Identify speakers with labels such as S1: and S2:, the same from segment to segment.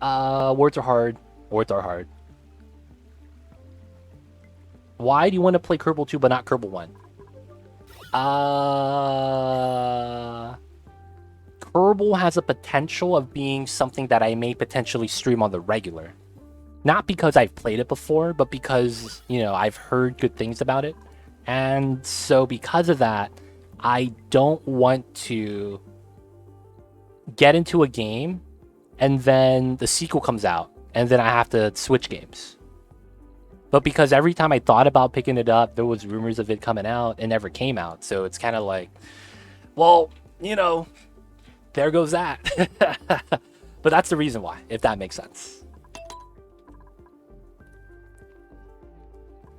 S1: Words are hard. Words are hard. Why do you want to play Kerbal 2 but not Kerbal 1? Kerbal has a potential of being something that I may potentially stream on the regular. Not because I've played it before, but because, you know, I've heard good things about it. And so because of that, I don't want to get into a game and then the sequel comes out and then I have to switch games. But because every time I thought about picking it up, there was rumors of it coming out. It never came out. So it's kind of like, well, you know, there goes that. But that's the reason why, if that makes sense.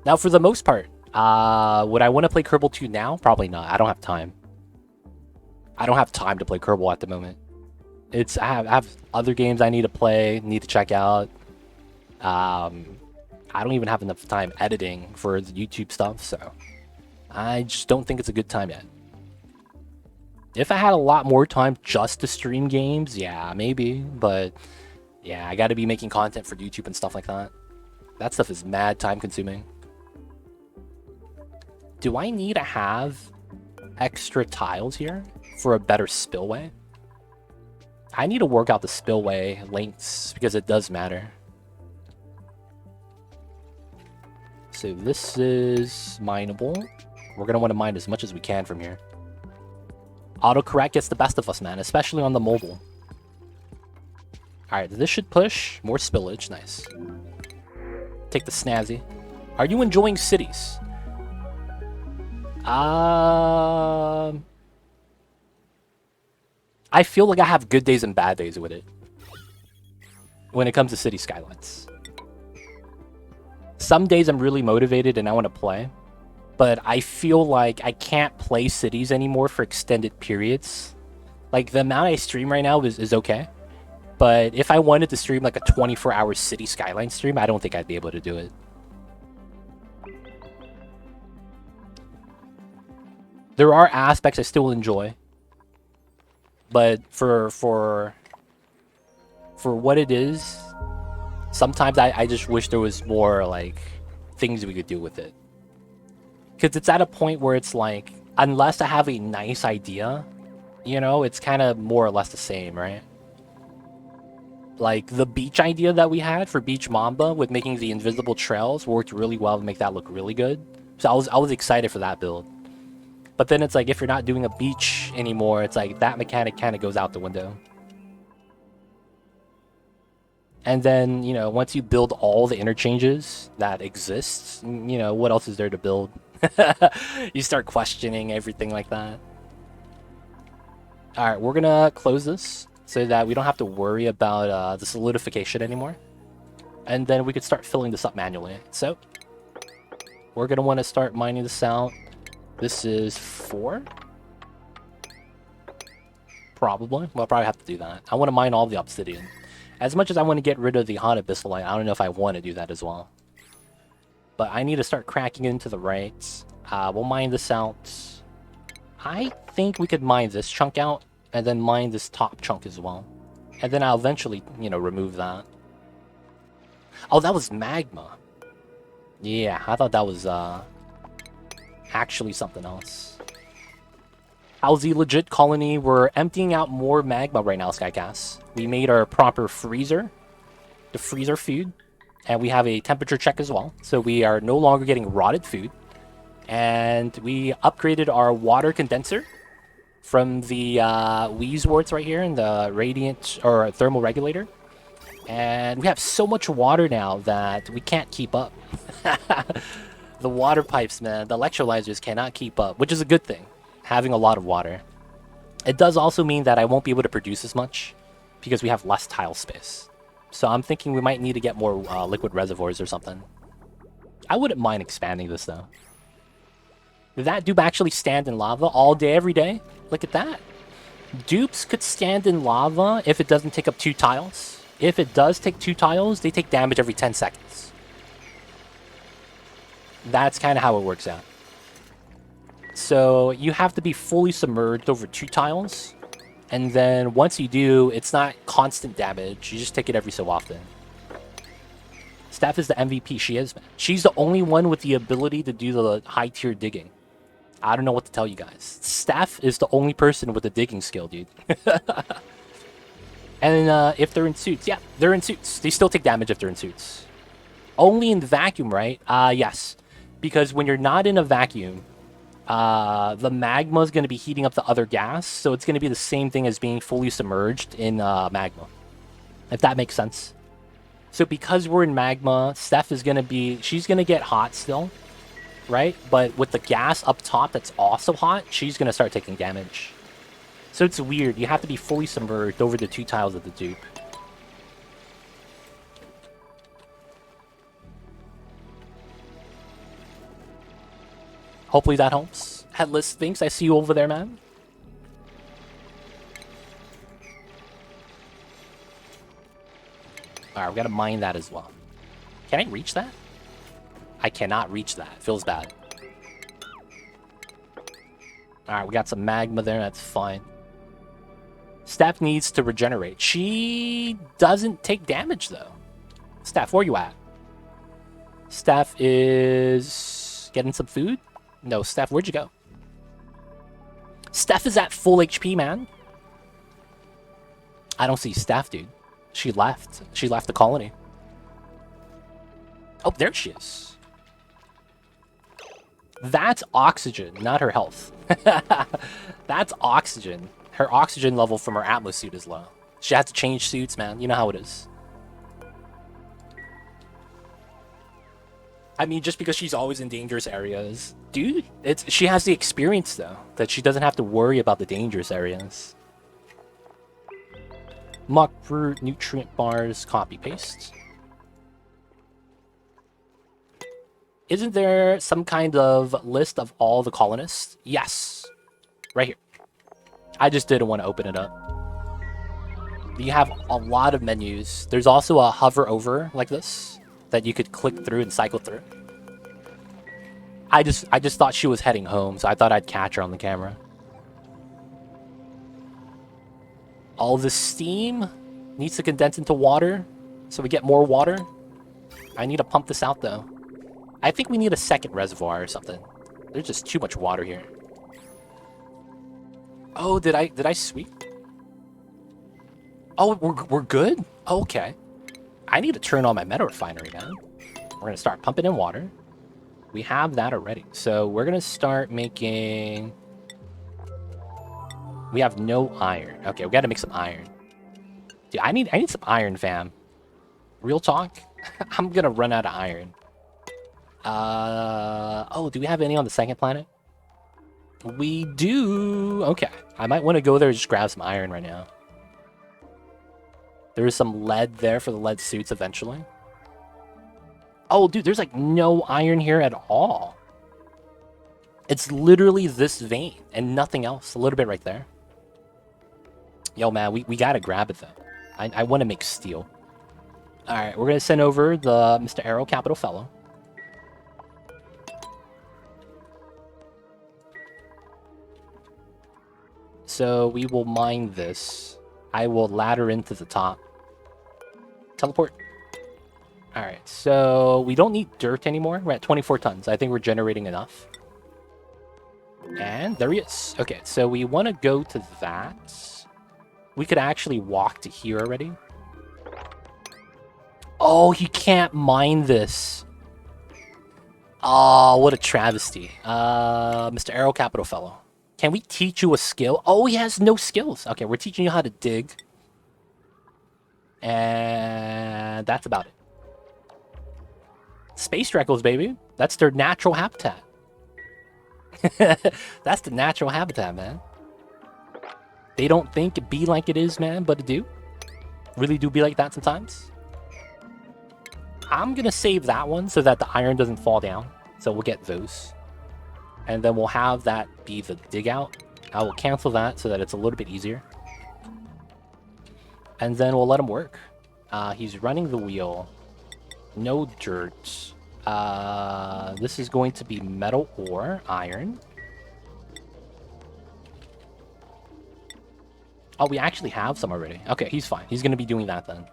S1: Now, for the most part, would I want to play Kerbal 2 now? Probably not. I don't have time. I don't have time to play Kerbal at the moment. I have other games I need to play, need to check out. I don't even have enough time editing for the YouTube stuff, so I just don't think it's a good time yet. If I had a lot more time just to stream games, yeah, maybe, but yeah, I gotta be making content for YouTube and stuff like that. That stuff is mad time consuming. Do I need to have extra tiles here for a better spillway? I need to work out the spillway lengths because it does matter. So this is mineable. We're going to want to mine as much as we can from here. Autocorrect gets the best of us, man, especially on the mobile. Alright, this should push. More spillage. Nice. Take the snazzy. Are you enjoying cities? I feel like I have good days and bad days with it. When it comes to city skylines. Some days I'm really motivated and I want to play, but I feel like I can't play cities anymore for extended periods. Like, the amount I stream right now is okay, but if I wanted to stream like a 24-hour city skyline stream, I don't think I'd be able to do it. There are aspects I still enjoy, but for what it is, sometimes I just wish there was more, like, things we could do with it. Because it's at a point where it's like, unless I have a nice idea, you know, it's kind of more or less the same, right? Like, the beach idea that we had for Beach Mamba with making the invisible trails worked really well to make that look really good. So I was excited for that build. But then it's like, if you're not doing a beach anymore, it's like, that mechanic kind of goes out the window. And then, you know, once you build all the interchanges that exist, you know, what else is there to build? You start questioning everything like that. Alright, we're gonna close this so that we don't have to worry about the solidification anymore. And then we could start filling this up manually. So, we're gonna want to start mining this out. This is 4. Probably. We'll probably have to do that. I want to mine all the obsidian. As much as I want to get rid of the hot abyssalite, I don't know if I want to do that as well. But I need to start cracking into the right. We'll mine this out. I think we could mine this chunk out, and then mine this top chunk as well. And then I'll eventually, you know, remove that. Oh, that was magma. Yeah, I thought that was actually something else. How's the legit colony? We're emptying out more magma right now, Skycast. We made our proper freezer to freeze our food, and we have a temperature check as well. So we are no longer getting rotted food. And we upgraded our water condenser from the Wheezeworts right here in the radiant or thermal regulator. And we have so much water now that we can't keep up. The water pipes, man, the electrolyzers cannot keep up, which is a good thing, having a lot of water. It does also mean that I won't be able to produce as much because we have less tile space. So I'm thinking we might need to get more liquid reservoirs or something. I wouldn't mind expanding this, though. Did that dupe actually stand in lava all day, every day? Look at that. Dupes could stand in lava if it doesn't take up 2 tiles. If it does take 2 tiles, they take damage every 10 seconds. That's kind of how it works out. So you have to be fully submerged over 2 tiles, And then once you do, it's not constant damage. You just take it every so often. Steph is the MVP. She is, man. She's the only one with the ability to do the high tier digging. I don't know what to tell you guys. Steph is the only person with the digging skill, dude. And if they're in suits, yeah, they're in suits. They still take damage if they're in suits. Only in the vacuum, right? Yes. Because when you're not in a vacuum, the magma is going to be heating up the other gas, so it's going to be the same thing as being fully submerged in magma. If that makes sense. So because we're in magma, Steph is going to be... She's going to get hot still, right? But with the gas up top that's also hot, she's going to start taking damage. So it's weird. You have to be fully submerged over the 2 tiles of the dupe. Hopefully that helps. Headless Sphinx, I see you over there, man. Alright, we gotta mine that as well. Can I reach that? I cannot reach that. Feels bad. Alright, we got some magma there. That's fine. Steph needs to regenerate. She doesn't take damage, though. Steph, where you at? Steph is getting some food? No, Steph, where'd you go? Steph is at full HP, man. I don't see Steph, dude. She left. She left the colony. Oh, there she is. That's oxygen, not her health. That's oxygen. Her oxygen level from her Atlas suit is low. She has to change suits, man. You know how it is. I mean, just because she's always in dangerous areas. Dude, she has the experience, though, that she doesn't have to worry about the dangerous areas. Muck fruit, nutrient bars, copy paste. Isn't there some kind of list of all the colonists? Yes. Right here. I just didn't want to open it up. You have a lot of menus. There's also a hover over like this that you could click through and cycle through. I just thought she was heading home, so I thought I'd catch her on the camera. All the steam needs to condense into water, so we get more water. I need to pump this out, though. I think we need a second reservoir or something. There's just too much water here. Oh, did I sweep? Oh, we're good? Okay. I need to turn on my meta refinery, man. We're going to start pumping in water. We have that already. So we're going to start making... We have no iron. Okay, we got to make some iron. Dude, I need some iron, fam. Real talk? I'm going to run out of iron. Oh, do we have any on the second planet? We do. Okay. I might want to go there and just grab some iron right now. There is some lead there for the lead suits eventually. Oh, dude, there's like no iron here at all. It's literally this vein and nothing else. A little bit right there. Yo, man, we gotta grab it, though. I want to make steel. Alright, we're going to send over the Mr. Arrow Capital Fellow. So we will mine this. I will ladder into the top. Teleport. Alright, so we don't need dirt anymore. We're at 24 tons. I think we're generating enough. And there he is. Okay, so we want to go to that. We could actually walk to here already. Oh, you can't mine this. Oh, what a travesty. Mr. Arrow Capital Fellow. Can we teach you a skill? Oh, he has no skills. Okay, we're teaching you how to dig. And that's about it. Space Dreckles, baby. That's their natural habitat. That's the natural habitat, man. They don't think it be like it is, man, but it do. Really do be like that sometimes. I'm going to save that one so that the iron doesn't fall down. So we'll get those. And then we'll have that be the dig out. I will cancel that so that it's a little bit easier. And then we'll let him work. He's running the wheel. No dirt. This is going to be metal or iron. Oh, we actually have some already. Okay, he's fine. He's gonna be doing that then.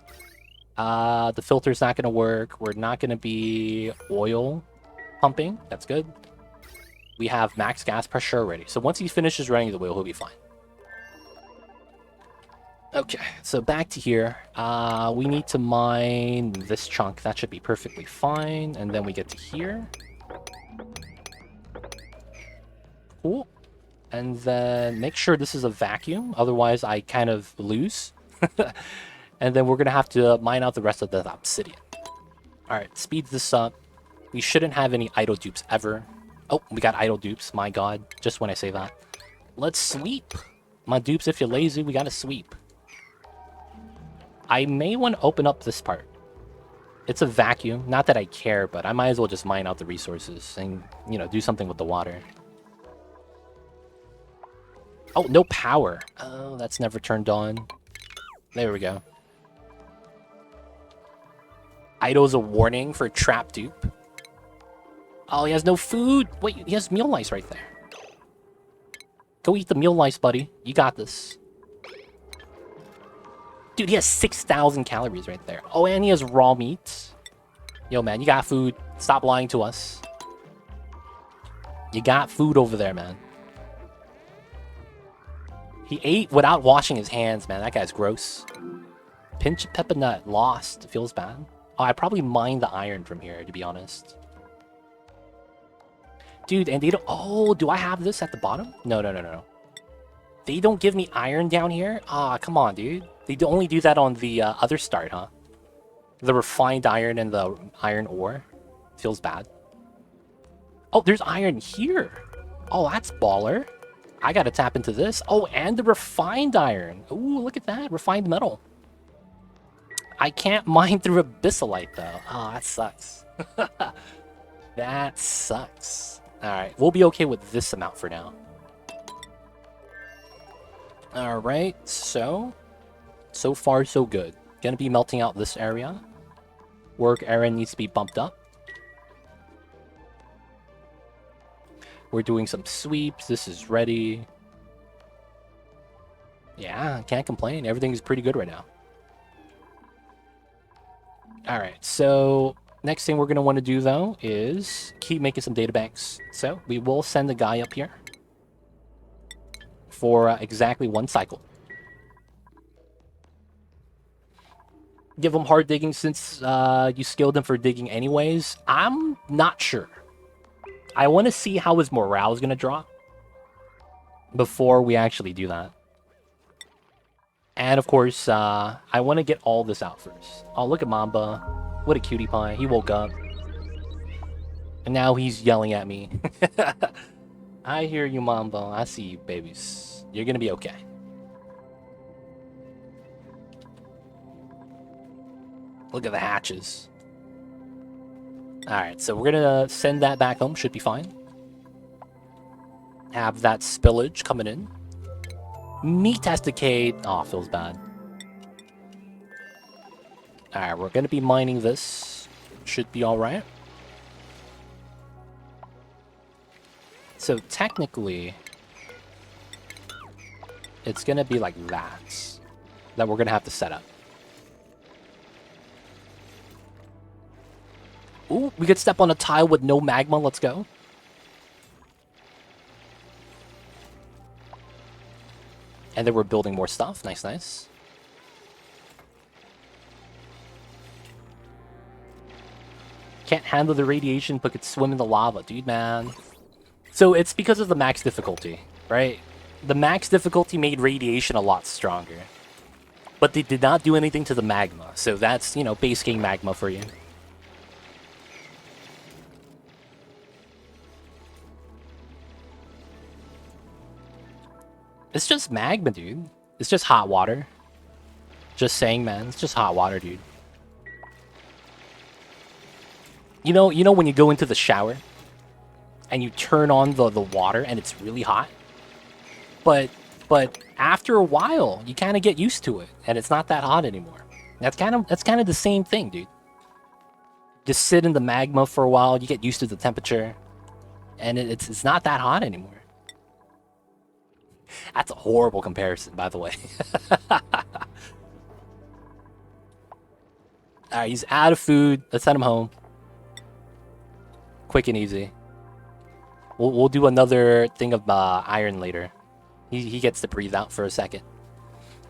S1: The filter's not gonna work. We're not gonna be oil pumping. That's good. We have max gas pressure already. So once he finishes running the wheel, he'll be fine. Okay, so back to here. We need to mine this chunk. That should be perfectly fine. And then we get to here. Cool. And then make sure this is a vacuum. Otherwise, I kind of lose. And then we're going to have to mine out the rest of the obsidian. Alright, speed this up. We shouldn't have any idle dupes ever. Oh, we got idle dupes. My god. Just when I say that. Let's sweep. My dupes, if you're lazy, we got to sweep. I may want to open up this part. It's a vacuum. Not that I care, but I might as well just mine out the resources and, you know, do something with the water. Oh, no power. Oh, that's never turned on. There we go. Idle's a warning for trap dupe. Oh, he has no food. Wait, he has meal lice right there. Go eat the meal lice, buddy. You got this. Dude, he has 6,000 calories right there. Oh, and he has raw meat. Yo, man, you got food. Stop lying to us. You got food over there, man. He ate without washing his hands, man. That guy's gross. Pinch of pepper nut. Lost. Feels bad. Oh, I probably mined the iron from here, to be honest. Dude, and they don't... Oh, do I have this at the bottom? No, no, no, no. They don't give me iron down here? Ah, come on, dude. They only do that on the other start, huh? The refined iron and the iron ore. Feels bad. Oh, there's iron here. Oh, that's baller. I gotta tap into this. Oh, and the refined iron. Ooh, look at that. Refined metal. I can't mine through abyssalite, though. Oh, that sucks. That sucks. Alright, we'll be okay with this amount for now. Alright, so far so good. Gonna be melting out this area. Work area needs to be bumped up. We're doing some sweeps. This is ready. Yeah, can't complain. Everything is pretty good right now. Alright, so next thing we're going to want to do, though, is keep making some databanks. So we will send the guy up here for exactly one cycle. Give him hard digging since you skilled him for digging anyways. I'm not sure. I want to see how his morale is going to drop before we actually do that. And of course, I want to get all this out first. Oh, look at Mamba. What a cutie pie. He woke up. And now he's yelling at me. I hear you, Mamba. I see you, babies. You're going to be okay. Look at the hatches. Alright, so we're going to send that back home. Should be fine. Have that spillage coming in. Meat has decayed. Oh, feels bad. Alright, we're going to be mining this. Should be alright. So technically, it's going to be like that we're going to have to set up. Ooh, we could step on a tile with no magma. Let's go. And then we're building more stuff. Nice, nice. Can't handle the radiation, but could swim in the lava. Dude, man. So it's because of the max difficulty, right? The max difficulty made radiation a lot stronger. But they did not do anything to the magma. So that's, you know, base game magma for you. It's just magma, dude. It's just hot water. Just saying, man. It's just hot water, dude. You know when you go into the shower and you turn on the water and it's really hot? But after a while, you kind of get used to it and it's not that hot anymore. That's kind of the same thing, dude. Just sit in the magma for a while, you get used to the temperature, and it's not that hot anymore. That's a horrible comparison, by the way. Alright, he's out of food. Let's send him home. Quick and easy. We'll do another thing of iron later. He gets to breathe out for a second.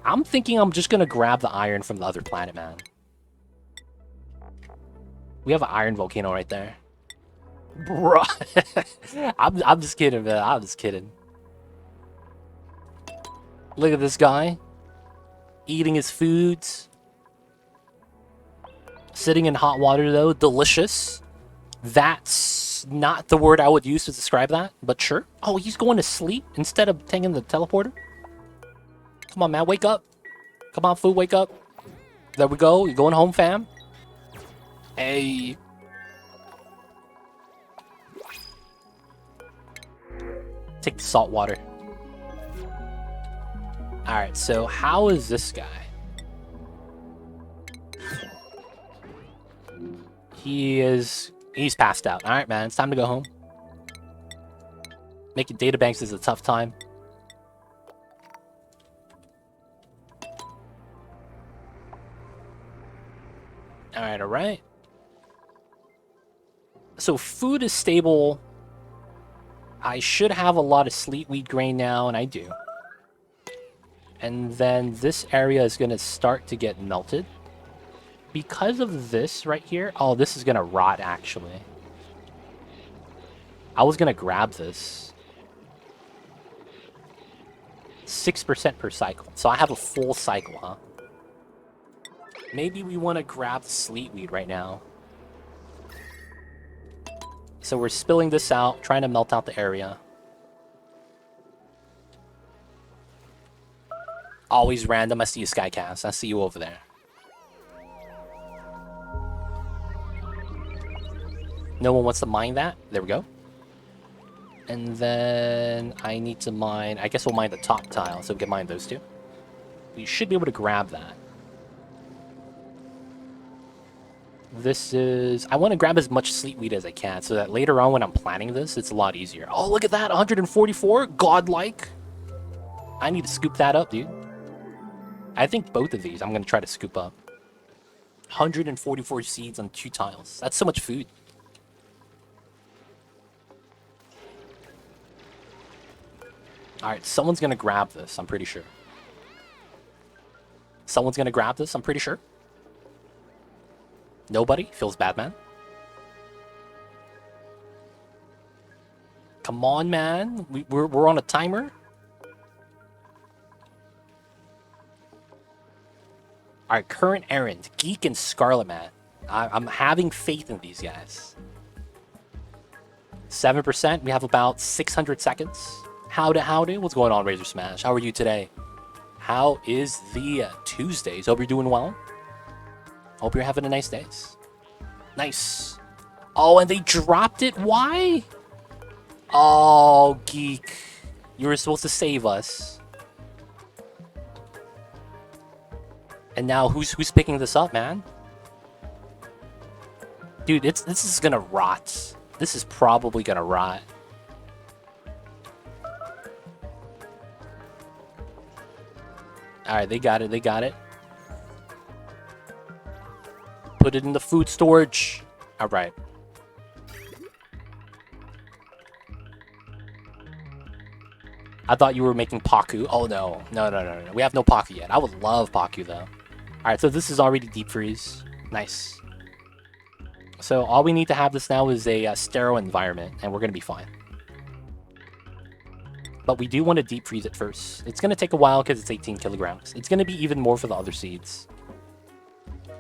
S1: I'm thinking I'm just gonna grab the iron from the other planet, man. We have an iron volcano right there. Bruh. I'm just kidding, man. I'm just kidding. Look at this guy. Eating his foods. Sitting in hot water, though. Delicious. That's not the word I would use to describe that, but sure. Oh, he's going to sleep instead of taking the teleporter? Come on, man. Wake up. Come on, food. Wake up. There we go. You're going home, fam. Hey. Take the salt water. Alright, so how is this guy? He's passed out. Alright, man, it's time to go home. Making databanks is a tough time. Alright, alright. So food is stable. I should have a lot of sleet wheat grain now, and I do. And then this area is going to start to get melted. Because of this right here... Oh, this is going to rot, actually. I was going to grab this. 6% per cycle. So I have a full cycle, huh? Maybe we want to grab the sleet wheat right now. So we're spilling this out, trying to melt out the area. Always random. I see you, Skycast. I see you over there. No one wants to mine that. There we go. And then I need to mine... I guess we'll mine the top tile, so we can mine those two. We should be able to grab that. This is... I want to grab as much sleet wheat as I can, so that later on when I'm planning this, it's a lot easier. Oh, look at that! 144? Godlike! I need to scoop that up, dude. I think both of these I'm going to try to scoop up. 144 seeds on 2 tiles. That's so much food. Alright, someone's going to grab this, I'm pretty sure. Someone's going to grab this, I'm pretty sure. Nobody? Feels bad, man. Come on, man. We're on a timer. Alright, current errand. Geek and Scarlet Man. I'm having faith in these guys. 7%. We have about 600 seconds. Howdy. What's going on, Razor Smash? How are you today? How is the Tuesdays? Hope you're doing well. Hope you're having a nice day. Nice. Oh, and they dropped it? Why? Oh, Geek. You were supposed to save us. And now who's picking this up, man? Dude, this is gonna rot. This is probably gonna rot. Alright, they got it. Put it in the food storage. Alright. I thought you were making Paku. Oh, no. No. We have no Paku yet. I would love Paku, though. Alright, so this is already deep freeze. Nice. So all we need to have this now is a sterile environment, and we're going to be fine. But we do want to deep freeze it first. It's going to take a while because it's 18 kilograms. It's going to be even more for the other seeds.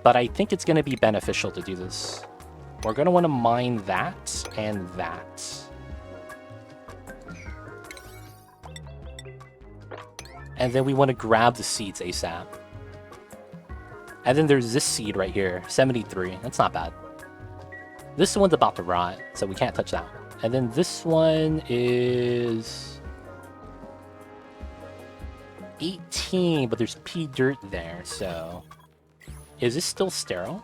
S1: But I think it's going to be beneficial to do this. We're going to want to mine that and that. And then we want to grab the seeds ASAP. And then there's this seed right here, 73. That's not bad. This one's about to rot, so we can't touch that one. And then this one is 18, but there's pea dirt there, so... Is this still sterile?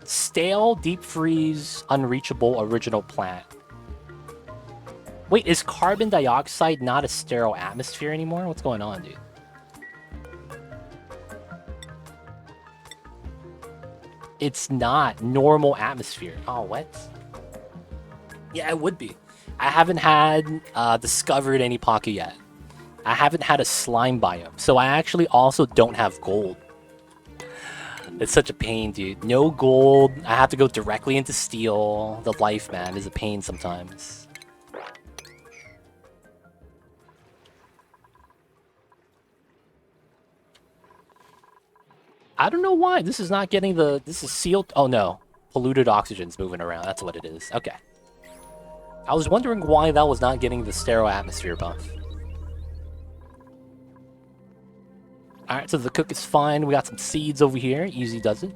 S1: Stale, deep freeze, unreachable, original plant. Wait, is carbon dioxide not a sterile atmosphere anymore? What's going on, dude? It's not normal atmosphere. Oh, what? Yeah, it would be. I haven't had discovered any pocket yet. I haven't had a slime biome, so I actually also don't have gold. It's such a pain, dude. No gold. I have to go directly into steel. The life, man, is a pain sometimes. I don't know why. This is not getting the... This is sealed... Oh, no. Polluted oxygen's moving around. That's what it is. Okay. I was wondering why that was not getting the sterile atmosphere buff. Alright, so the cook is fine. We got some seeds over here. Easy does it.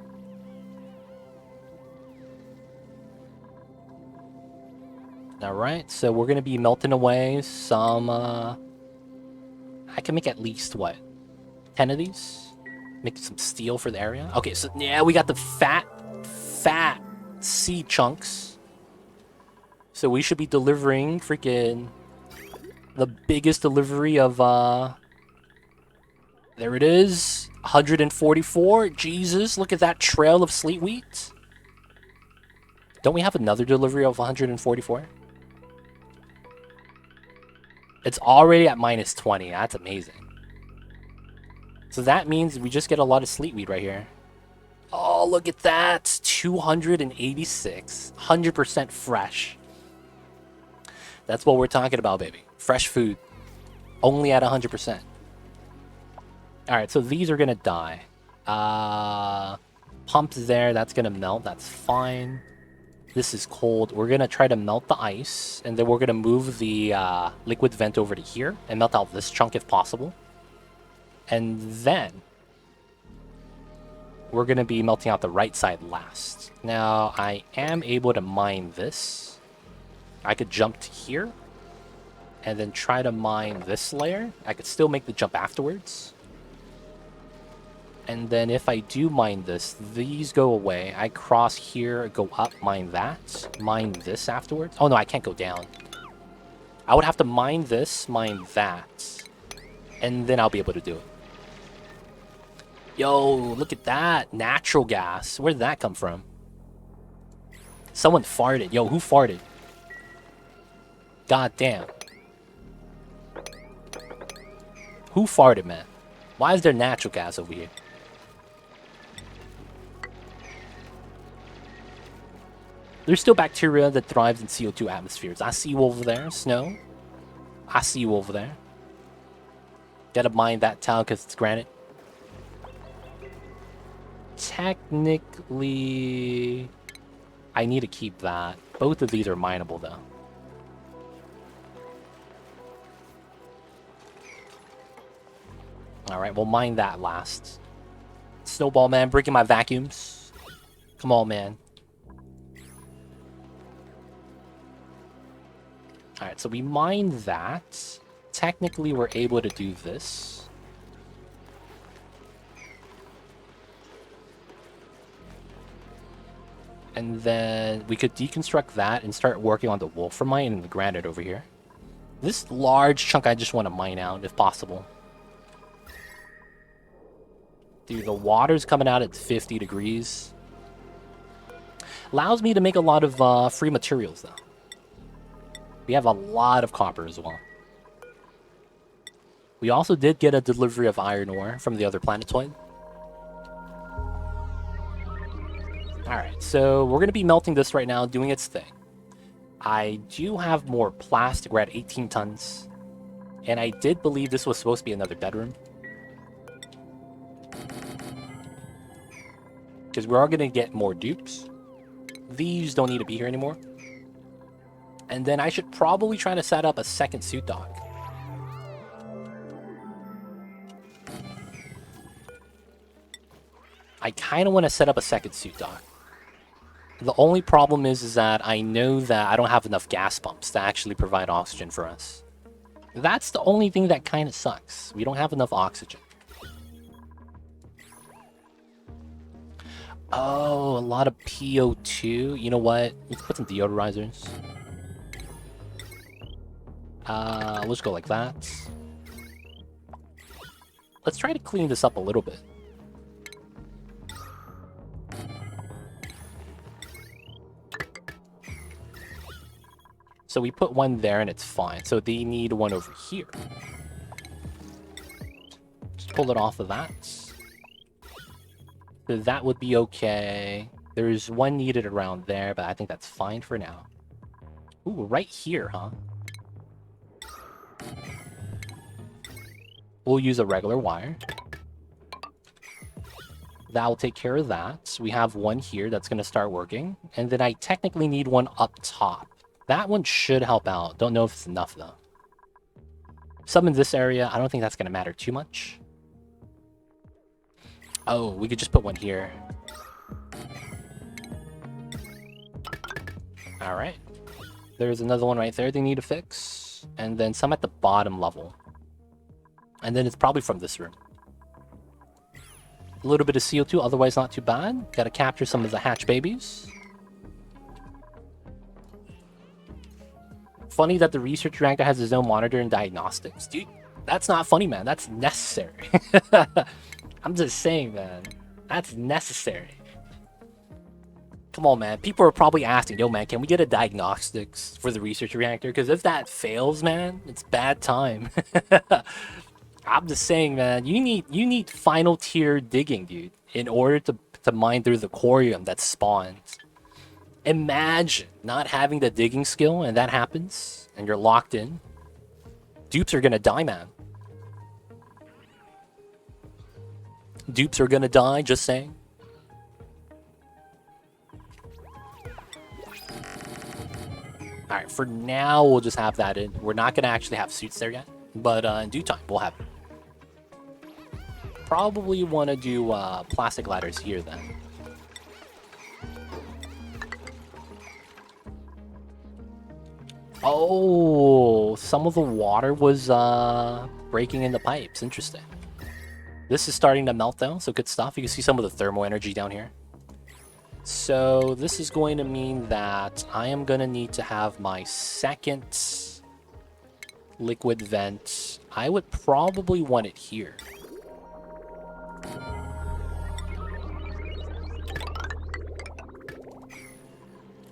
S1: Alright, so we're going to be melting away some... I can make at least, what? 10 of these? Make some steel for the area. Okay, so yeah, we got the fat seed chunks. So we should be delivering freaking the biggest delivery of there it is, 144. Jesus, look at that trail of sleet wheat. Don't we have another delivery of 144? It's already at minus 20. That's amazing. So that means we just get a lot of sleet wheat right here. Oh, look at that. 286. 100% fresh. That's what we're talking about, baby. Fresh food. Only at 100%. Alright, so these are gonna die. Pumps there, that's gonna melt. That's fine. This is cold. We're gonna try to melt the ice. And then we're gonna move the liquid vent over to here. And melt out this chunk if possible. And then we're going to be melting out the right side last. Now, I am able to mine this. I could jump to here and then try to mine this layer. I could still make the jump afterwards. And then if I do mine this, these go away. I cross here, go up, mine that, mine this afterwards. Oh no, I can't go down. I would have to mine this, mine that, and then I'll be able to do it. Yo, look at that. Natural gas. Where did that come from? Someone farted. Yo, who farted? God damn. Who farted, man? Why is there natural gas over here? There's still bacteria that thrives in CO2 atmospheres. I see you over there, Snow. I see you over there. Gotta mine that tile because it's granite. Technically, I need to keep that. Both of these are mineable, though. Alright, we'll mine that last. Snowball man, breaking my vacuums. Come on, man. Alright, so we mine that. Technically, we're able to do this. And then we could deconstruct that and start working on the wolframite and the granite over here. This large chunk I just want to mine out, if possible. Dude, the water's coming out at 50 degrees. Allows me to make a lot of free materials, though. We have a lot of copper as well. We also did get a delivery of iron ore from the other planetoid. Alright, so we're going to be melting this right now, doing its thing. I do have more plastic. We're at 18 tons. And I did believe this was supposed to be another bedroom. Because we are going to get more dupes. These don't need to be here anymore. And then I should probably try to set up a second suit dock. I kind of want to set up a second suit dock. The only problem is that I know that I don't have enough gas pumps to actually provide oxygen for us. That's the only thing that kind of sucks. We don't have enough oxygen. Oh, a lot of PO2. You know what? Let's put some deodorizers. We'll just go like that. Let's try to clean this up a little bit. So we put one there and it's fine. So they need one over here. Just pull it off of that. So that would be okay. There's one needed around there, but I think that's fine for now. Ooh, right here, huh? We'll use a regular wire. That will take care of that. We have one here that's going to start working. And then I technically need one up top. That one should help out. Don't know if it's enough, though. Some in this area, I don't think that's going to matter too much. Oh, we could just put one here. Alright. There's another one right there they need to fix. And then some at the bottom level. And then it's probably from this room. A little bit of CO2, otherwise not too bad. Gotta capture some of the hatch babies. Funny that the research reactor has its own monitor and diagnostics. Dude, that's not funny, man. That's necessary. I'm just saying, man. That's necessary. Come on, man. People are probably asking, yo, man, can we get a diagnostics for the research reactor? Because if that fails, man, it's bad time. I'm just saying, man, you need final tier digging, dude, in order to mine through the corium that spawns. Imagine not having the digging skill and that happens and you're locked in. Dupes are gonna die, man. Dupes are gonna die, just saying. Alright, for now, we'll just have that in. We're not gonna actually have suits there yet, but in due time, we'll have it. Probably want to do plastic ladders here, then. Oh, some of the water was breaking in the pipes. Interesting. This is starting to melt, though, so good stuff. You can see some of the thermal energy down here. So this is going to mean that I am going to need to have my second liquid vent. I would probably want it here.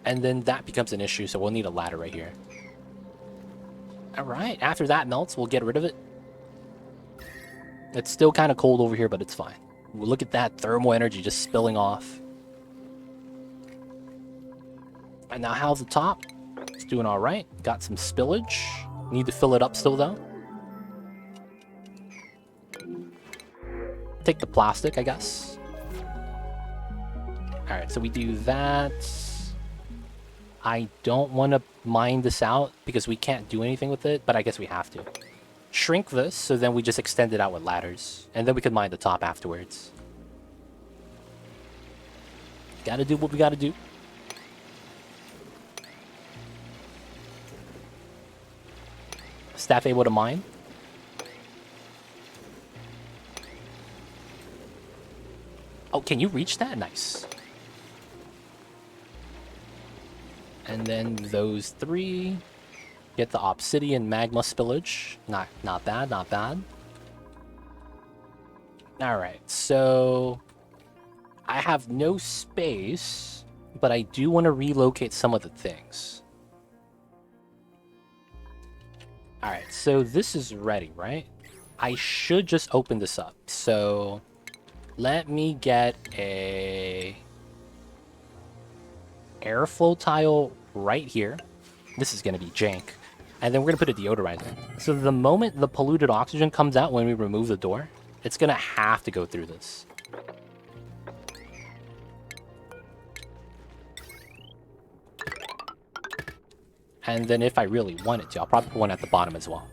S1: And then that becomes an issue, so we'll need a ladder right here. Alright, after that melts, we'll get rid of it. It's still kind of cold over here, but it's fine. Look at that thermal energy just spilling off. And now how's the top? It's doing alright. Got some spillage. Need to fill it up still, though. Take the plastic, I guess. Alright, so we do that. I don't want to mine this out because we can't do anything with it, but I guess we have to. Shrink this, so then we just extend it out with ladders. And then we can mine the top afterwards. Gotta do what we gotta do. Staff able to mine. Oh, can you reach that? Nice. And then those three. Get the obsidian magma spillage. Not bad, not bad. Alright, so I have no space, but I do want to relocate some of the things. Alright, so this is ready, right? I should just open this up. So let me get a airflow tile right here. This is going to be jank. And then we're going to put a deodorizer. So the moment the polluted oxygen comes out when we remove the door, it's going to have to go through this. And then if I really wanted to, I'll probably put one at the bottom as well.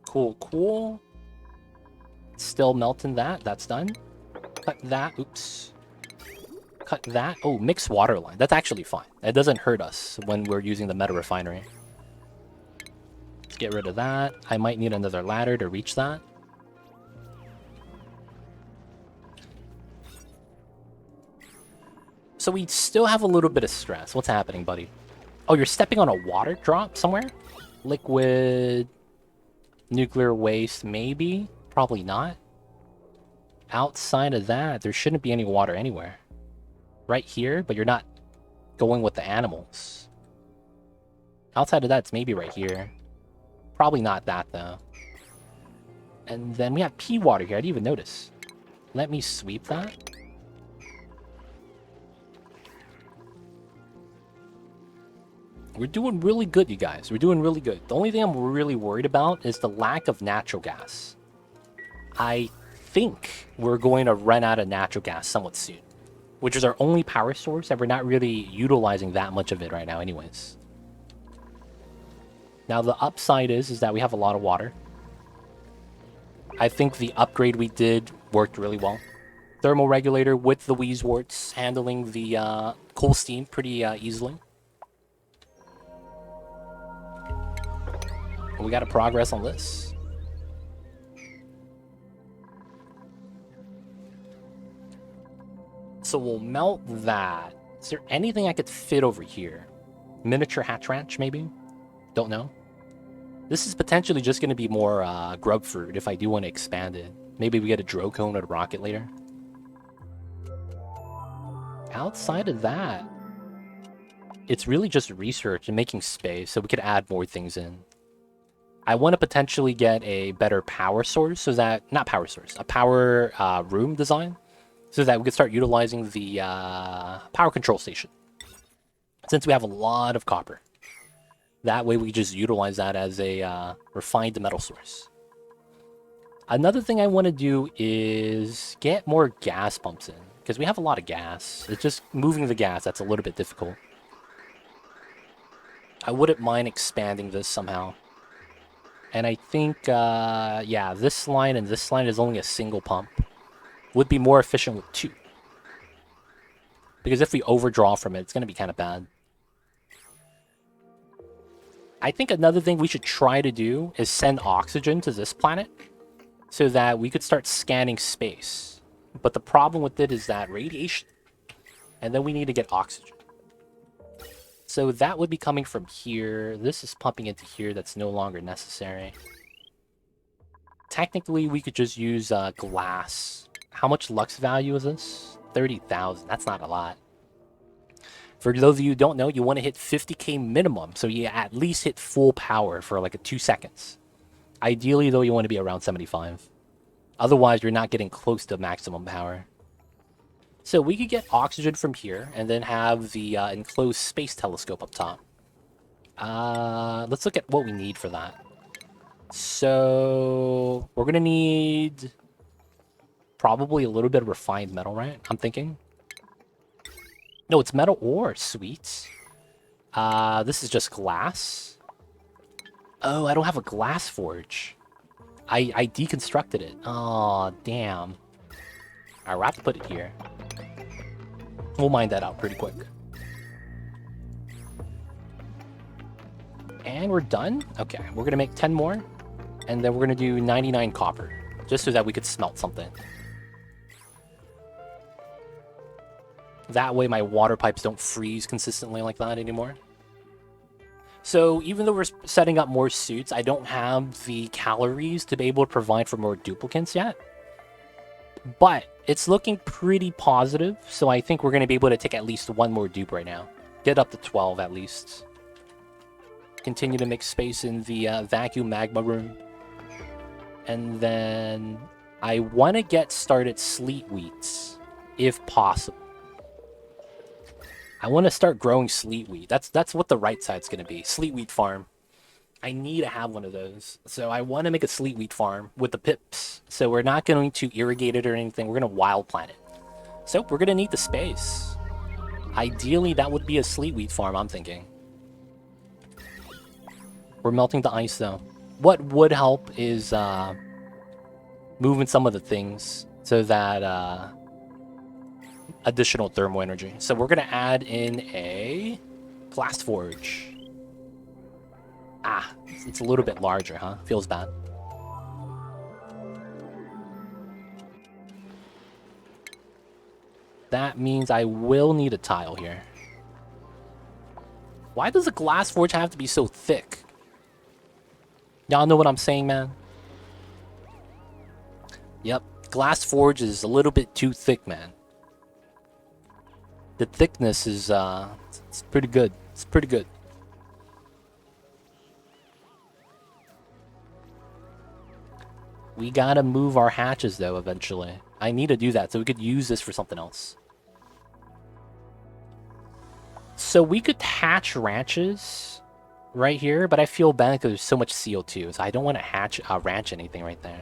S1: Cool, cool. Still melting that. That's done. Cut that. Oops. Cut that. Oh, mixed water line. That's actually fine. It doesn't hurt us when we're using the meta refinery. Let's get rid of that. I might need another ladder to reach that. So we still have a little bit of stress. What's happening, buddy? Oh, you're stepping on a water drop somewhere? Liquid... Nuclear waste, maybe? Probably not. Outside of that, there shouldn't be any water anywhere. Right here, but you're not going with the animals. Outside of that, it's maybe right here. Probably not that, though. And then we have pea water here. I didn't even notice. Let me sweep that. We're doing really good, you guys. We're doing really good. The only thing I'm really worried about is the lack of natural gas. I think we're going to run out of natural gas somewhat soon, which is our only power source, and we're not really utilizing that much of it right now anyways. Now, the upside is that we have a lot of water. I think the upgrade we did worked really well. Thermal regulator with the Wheezeworts handling the cool steam pretty easily. We got to progress on this. So we'll melt that. Is there anything I could fit over here? Miniature hatch ranch, maybe? Don't know. This is potentially just going to be more grub fruit if I do want to expand it. Maybe we get a Drocone or a rocket later. Outside of that, it's really just research and making space so we could add more things in. I want to potentially get a better power source so that... Not power source. A power room design. So that we could start utilizing the power control station. Since we have a lot of copper. That way we just utilize that as a refined metal source. Another thing I want to do is get more gas pumps in. Because we have a lot of gas. It's just moving the gas that's a little bit difficult. I wouldn't mind expanding this somehow. And I think, yeah, this line and this line is only a single pump. Would be more efficient with two. Because if we overdraw from it, it's going to be kind of bad. I think another thing we should try to do is send oxygen to this planet. So that we could start scanning space. But the problem with it is that radiation. And then we need to get oxygen. So that would be coming from here. This is pumping into here. That's no longer necessary. Technically, we could just use glass. How much lux value is this? 30,000. That's not a lot. For those of you who don't know, you want to hit 50k minimum. So you at least hit full power for like 2 seconds. Ideally, though, you want to be around 75. Otherwise, you're not getting close to maximum power. So we could get oxygen from here and then have the enclosed space telescope up top. Let's look at what we need for that. So we're going to need probably a little bit of refined metal, right? I'm thinking. No, it's metal ore. Sweet. This is just glass. Oh, I don't have a glass forge. I deconstructed it. Oh, damn. Alright, we'll have to put it here. We'll mine that out pretty quick. And we're done? Okay, we're gonna make 10 more. And then we're gonna do 99 copper. Just so that we could smelt something. That way my water pipes don't freeze consistently like that anymore. So even though we're setting up more suits, I don't have the calories to be able to provide for more duplicates yet. But it's looking pretty positive, so I think we're going to be able to take at least one more dupe right now. Get up to 12 at least. Continue to make space in the vacuum magma room. And then I want to get started sleet wheats, if possible. I want to start growing sleet wheat. That's what the right side's going to be. Sleet wheat farm. I need to have one of those. So I want to make a sleet wheat farm with the pips. So we're not going to irrigate it or anything. We're going to wild plant it. So we're going to need the space. Ideally, that would be a sleet wheat farm, I'm thinking. We're melting the ice, though. What would help is moving some of the things so that additional thermal energy. So we're going to add in a blast forge. Ah, it's a little bit larger, huh? Feels bad. That means I will need a tile here. Why does a glass forge have to be so thick? Y'all know what I'm saying, man? Yep, glass forge is a little bit too thick, man. The thickness is, it's pretty good. It's pretty good. We gotta move our hatches, though, eventually. I need to do that so we could use this for something else. So we could hatch ranches right here, but I feel bad because there's so much CO2, so I don't want to hatch ranch anything right there.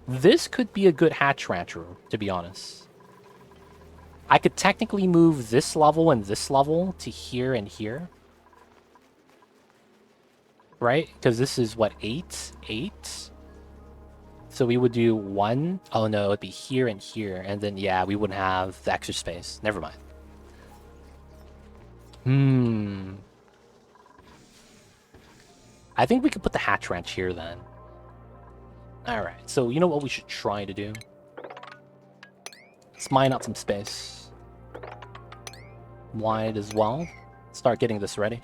S1: This could be a good hatch rancher, to be honest. I could technically move this level and this level to here and here. Right? Because this is, what, 8? 8? So we would do 1. Oh, no, it'd be here and here. And then, yeah, we wouldn't have the extra space. Never mind. I think we could put the hatch ranch here, then. Alright, so you know what we should try to do? Let's mine out some space. Wide as well. Start getting this ready.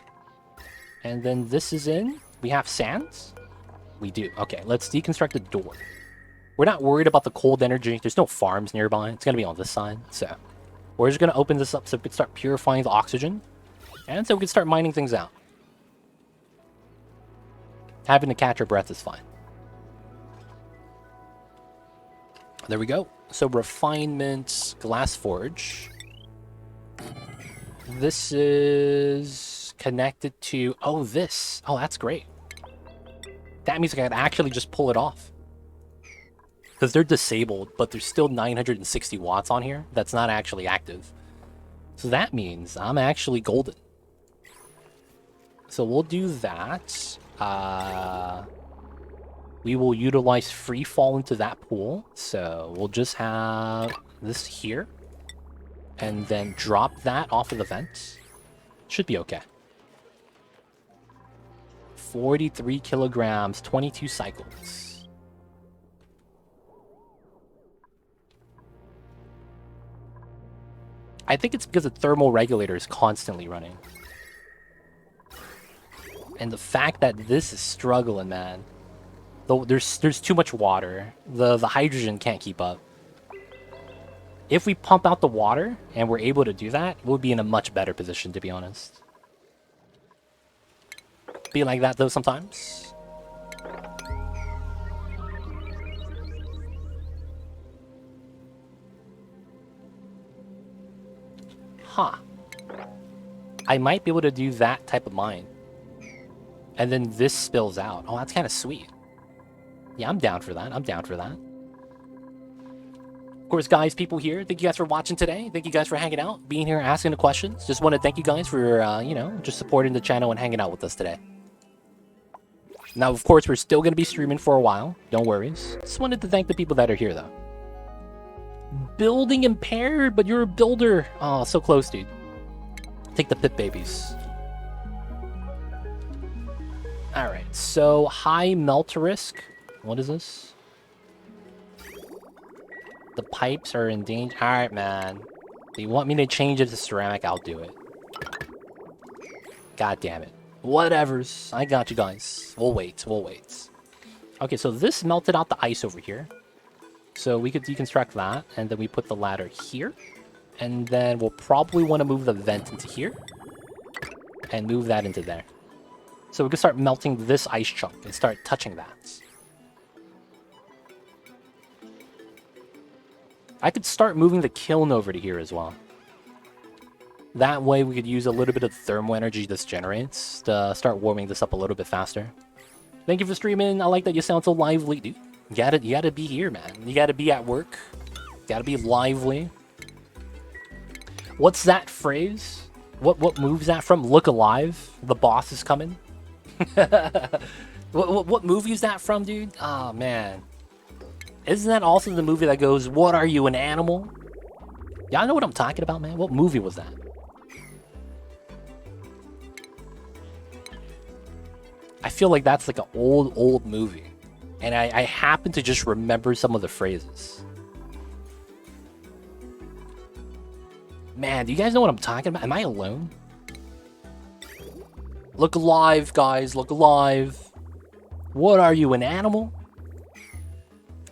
S1: And then this is in. We have sands? We do. Okay, let's deconstruct the door. We're not worried about the cold energy. There's no farms nearby. It's going to be on this side. So we're just going to open this up so we can start purifying the oxygen. And so we can start mining things out. Having to catch our breath is fine. There we go. So refinement, glass forge. This is connected to... Oh, this. Oh, that's great. That means I can actually just pull it off. Because they're disabled, but there's still 960 watts on here. That's not actually active. So that means I'm actually golden. So we'll do that. We will utilize free fall into that pool. So we'll just have this here. And then drop that off of the vent. Should be okay. 43 kilograms, 22 cycles. I think it's because the thermal regulator is constantly running. And the fact that this is struggling, man. Though there's too much water. The hydrogen can't keep up. If we pump out the water and we're able to do that, we'll be in a much better position, to be honest. Be like that though sometimes. Huh. I might be able to do that type of mine. And then this spills out. Oh, that's kind of sweet. Yeah, I'm down for that. I'm down for that. Of course, guys, people here, thank you guys for watching today. Thank you guys for hanging out, being here, asking the questions. Just want to thank you guys for, you know, just supporting the channel and hanging out with us today. Now, of course, we're still going to be streaming for a while. Don't worry. Just wanted to thank the people that are here, though. Building impaired, but you're a builder. Oh, so close, dude. Take the pit babies. Alright, so high melt risk. What is this? The pipes are in danger. Alright, man. If you want me to change it to ceramic, I'll do it. God damn it. Whatevers. I got you guys. We'll wait. We'll wait. Okay, so this melted out the ice over here. So we could deconstruct that, and then we put the ladder here. And then we'll probably want to move the vent into here. And move that into there. So we can start melting this ice chunk and start touching that. I could start moving the kiln over to here as well. That way we could use a little bit of thermal energy this generates to start warming this up a little bit faster. Thank you for streaming. I like that you sound so lively, dude. You gotta be here, man. You gotta be at work. You gotta be lively. What's that phrase? What move's that from? Look alive. The boss is coming. what movie is that from, dude? Oh, man. Isn't that also the movie that goes, what are you, an animal? Y'all know what I'm talking about, man? What movie was that? I feel like that's like an old movie. And I happen to just remember some of the phrases. Man, do you guys know what I'm talking about? Am I alone? Look alive, guys. Look alive. What are you, an animal?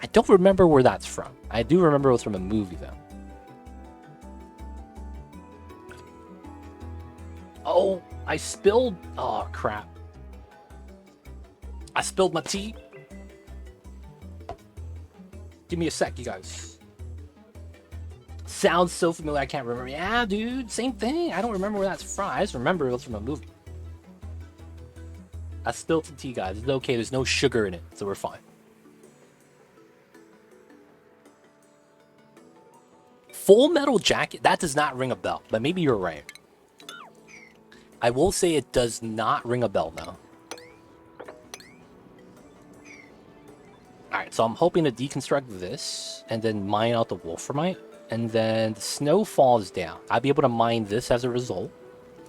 S1: I don't remember where that's from. I do remember it was from a movie, though. Oh, I spilled... Oh, crap. I spilled my tea. Give me a sec, you guys. Sounds so familiar, I can't remember. Yeah, dude, same thing. I don't remember where that's from. I just remember it was from a movie. I spilled the tea, guys. It's okay, there's no sugar in it, so we're fine. Full Metal Jacket? That does not ring a bell, but maybe you're right. I will say it does not ring a bell, though. Alright, so I'm hoping to deconstruct this, and then mine out the Wolframite, and then the snow falls down. I'll be able to mine this as a result,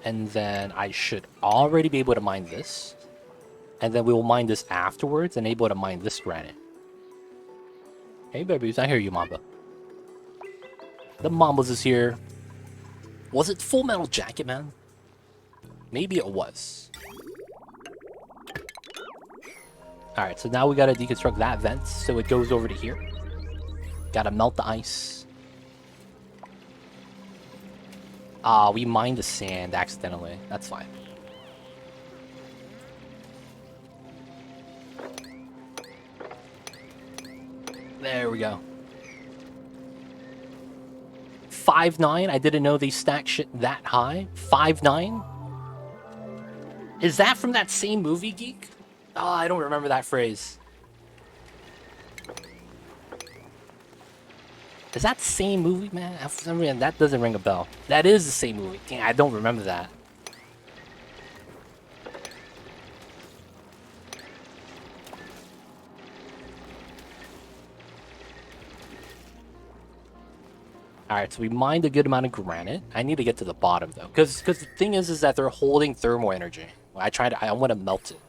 S1: and then I should already be able to mine this, and then we will mine this afterwards, and able to mine this granite. Hey babies, I hear you, Mamba. The Mambas is here. Was it Full Metal Jacket, man? Maybe it was. Alright, so now we gotta deconstruct that vent so it goes over to here. Gotta melt the ice. We mined the sand accidentally. That's fine. There we go. 5'9"? I didn't know they stack shit that high. 5'9"? Is that from that same movie, Geek? Oh, I don't remember that phrase. Is that the same movie, man? For some reason, that doesn't ring a bell. That is the same movie. Dang, I don't remember that. Alright, so we mined a good amount of granite. I need to get to the bottom, though. Because the thing is that they're holding thermal energy. I want to melt it.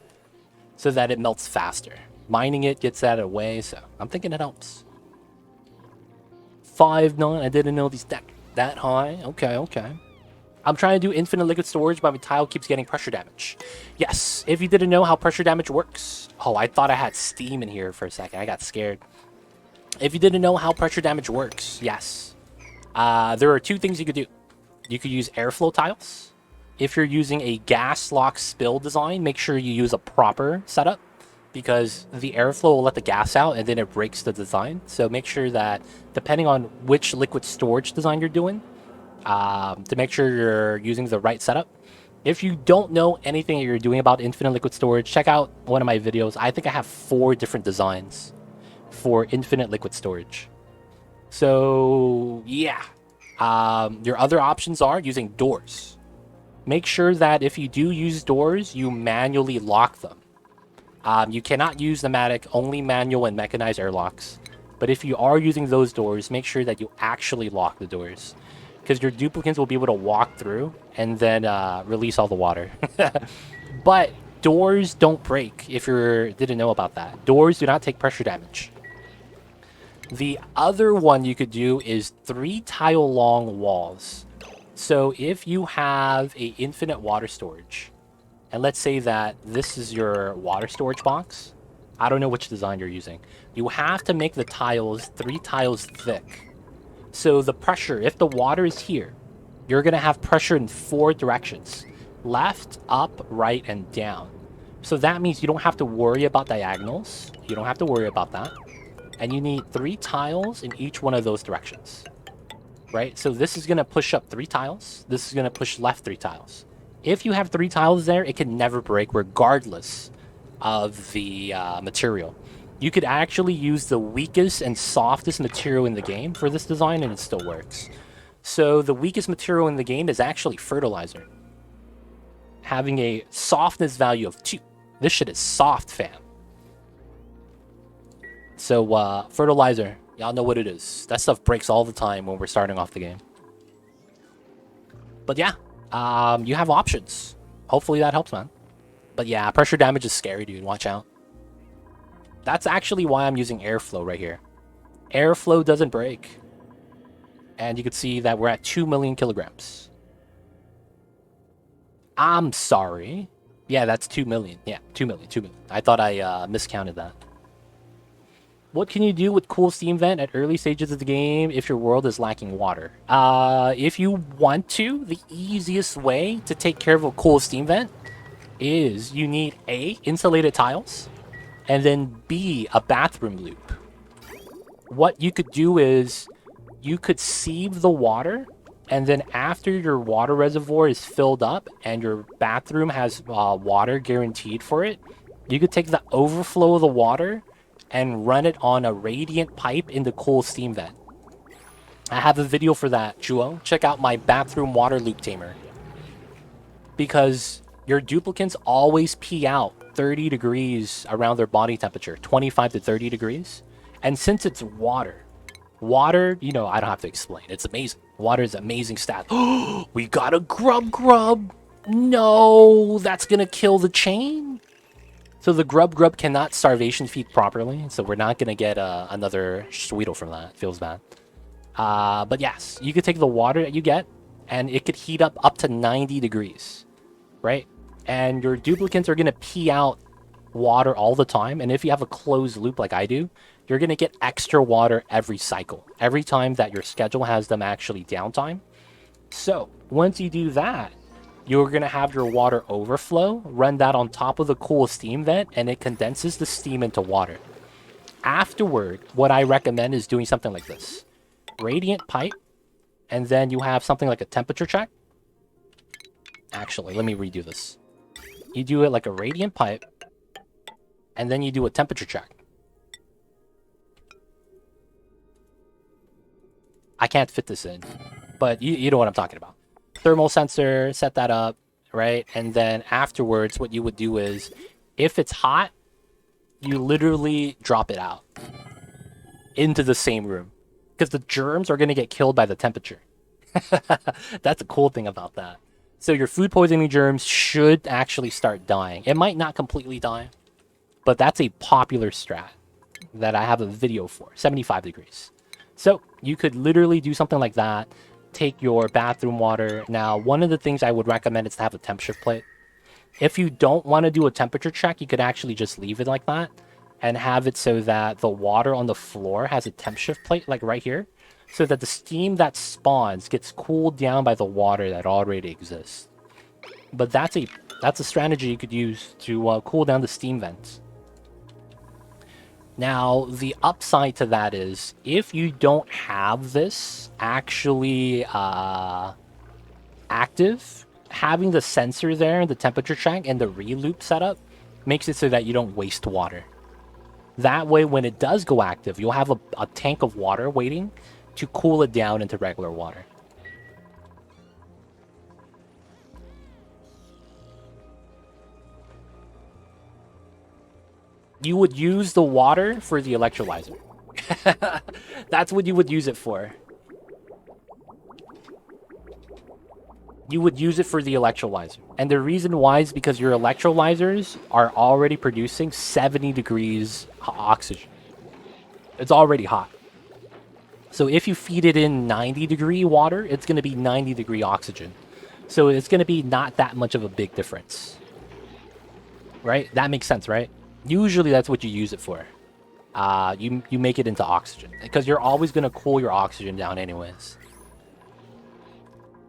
S1: So that it melts faster. Mining it gets that away, so I'm thinking it helps. 5'9", I didn't know these stack that high. Okay, okay. I'm trying to do infinite liquid storage, but my tile keeps getting pressure damage. Yes, if you didn't know how pressure damage works. Oh, I thought I had steam in here for a second. I got scared. If you didn't know how pressure damage works, yes. There are two things you could do. You could use airflow tiles. If you're using a gas lock spill design, make sure you use a proper setup because the airflow will let the gas out and then it breaks the design. So make sure that depending on which liquid storage design you're doing, to make sure you're using the right setup. If you don't know anything that you're doing about infinite liquid storage, check out one of my videos. I think I have 4 different designs for infinite liquid storage. So yeah, your other options are using doors. Make sure that if you do use doors, you manually lock them. You cannot use pneumatic, only manual and mechanized airlocks. But if you are using those doors, make sure that you actually lock the doors. Because your duplicants will be able to walk through and then release all the water. But doors don't break, if you didn't know about that. Doors do not take pressure damage. The other one you could do is 3 tile long walls. So if you have a infinite water storage, and let's say that this is your water storage box, I don't know which design you're using. You have to make the tiles 3 tiles thick. So the pressure, if the water is here, you're going to have pressure in 4 directions. Left, up, right, and down. So that means you don't have to worry about diagonals. You don't have to worry about that. And you need 3 tiles in each one of those directions. Right? So this is going to push up 3 tiles. This is going to push left 3 tiles. If you have 3 tiles there, it can never break regardless of the material. You could actually use the weakest and softest material in the game for this design and it still works. So the weakest material in the game is actually fertilizer. Having a softness value of 2. This shit is soft, fam. So fertilizer. Y'all know what it is. That stuff breaks all the time when we're starting off the game. But yeah, you have options. Hopefully that helps, man. But yeah, pressure damage is scary, dude. Watch out. That's actually why I'm using airflow right here. Airflow doesn't break. And you can see that we're at 2 million kilograms. I'm sorry. Yeah, that's 2 million. Yeah, 2 million, 2 million. I thought I miscounted that. What can you do with cool steam vent at early stages of the game if your world is lacking water? If you want to, the easiest way to take care of a cool steam vent is you need A, insulated tiles, and then B, a bathroom loop. What you could do is you could sieve the water, and then after your water reservoir is filled up and your bathroom has water guaranteed for it, you could take the overflow of the water and run it on a radiant pipe in the cool steam vent. I have a video for that, Chuo. Check out my bathroom water loop tamer. Because your duplicants always pee out 30 degrees around their body temperature, 25 to 30 degrees. And since it's water, you know, I don't have to explain. It's amazing. Water is amazing stat. We got a grub. No, that's going to kill the chain. So the grub cannot starvation feed properly, so we're not gonna get another Sweetle from that. Feels bad. But yes, you could take the water that you get, and it could heat up to 90 degrees, right? And your duplicants are gonna pee out water all the time, and if you have a closed loop like I do, you're gonna get extra water every cycle. Every time that your schedule has them actually downtime. So once you do that, you're going to have your water overflow, run that on top of the cool steam vent, and it condenses the steam into water. Afterward, what I recommend is doing something like this. Radiant pipe, and then you have something like a temperature check. Actually, let me redo this. You do it like a radiant pipe, and then you do a temperature check. I can't fit this in, but you know what I'm talking about. Thermal sensor, set that up, right? And then afterwards, what you would do is, if it's hot, you literally drop it out into the same room. Because the germs are going to get killed by the temperature. That's a cool thing about that. So your food poisoning germs should actually start dying. It might not completely die, but that's a popular strat that I have a video for, 75 degrees. So you could literally do something like that. Take your bathroom water. Now, one of the things I would recommend is to have a temp shift plate. If you don't want to do a temperature check, you could actually just leave it like that and have it so that the water on the floor has a temp shift plate, like right here, so that the steam that spawns gets cooled down by the water that already exists. But that's a strategy you could use to cool down the steam vents. Now, the upside to that is, if you don't have this actually active, having the sensor there, the temperature check, and the re-loop setup makes it so that you don't waste water. That way, when it does go active, you'll have a tank of water waiting to cool it down into regular water. You would use the water for the electrolyzer. That's what you would use it for. You would use it for the electrolyzer. And the reason why is because your electrolyzers are already producing 70 degrees oxygen. It's already hot. So if you feed it in 90 degree water, it's going to be 90 degree oxygen. So it's going to be not that much of a big difference. Right? That makes sense, right? Usually that's what you use it for. You make it into oxygen. Because you're always going to cool your oxygen down anyways.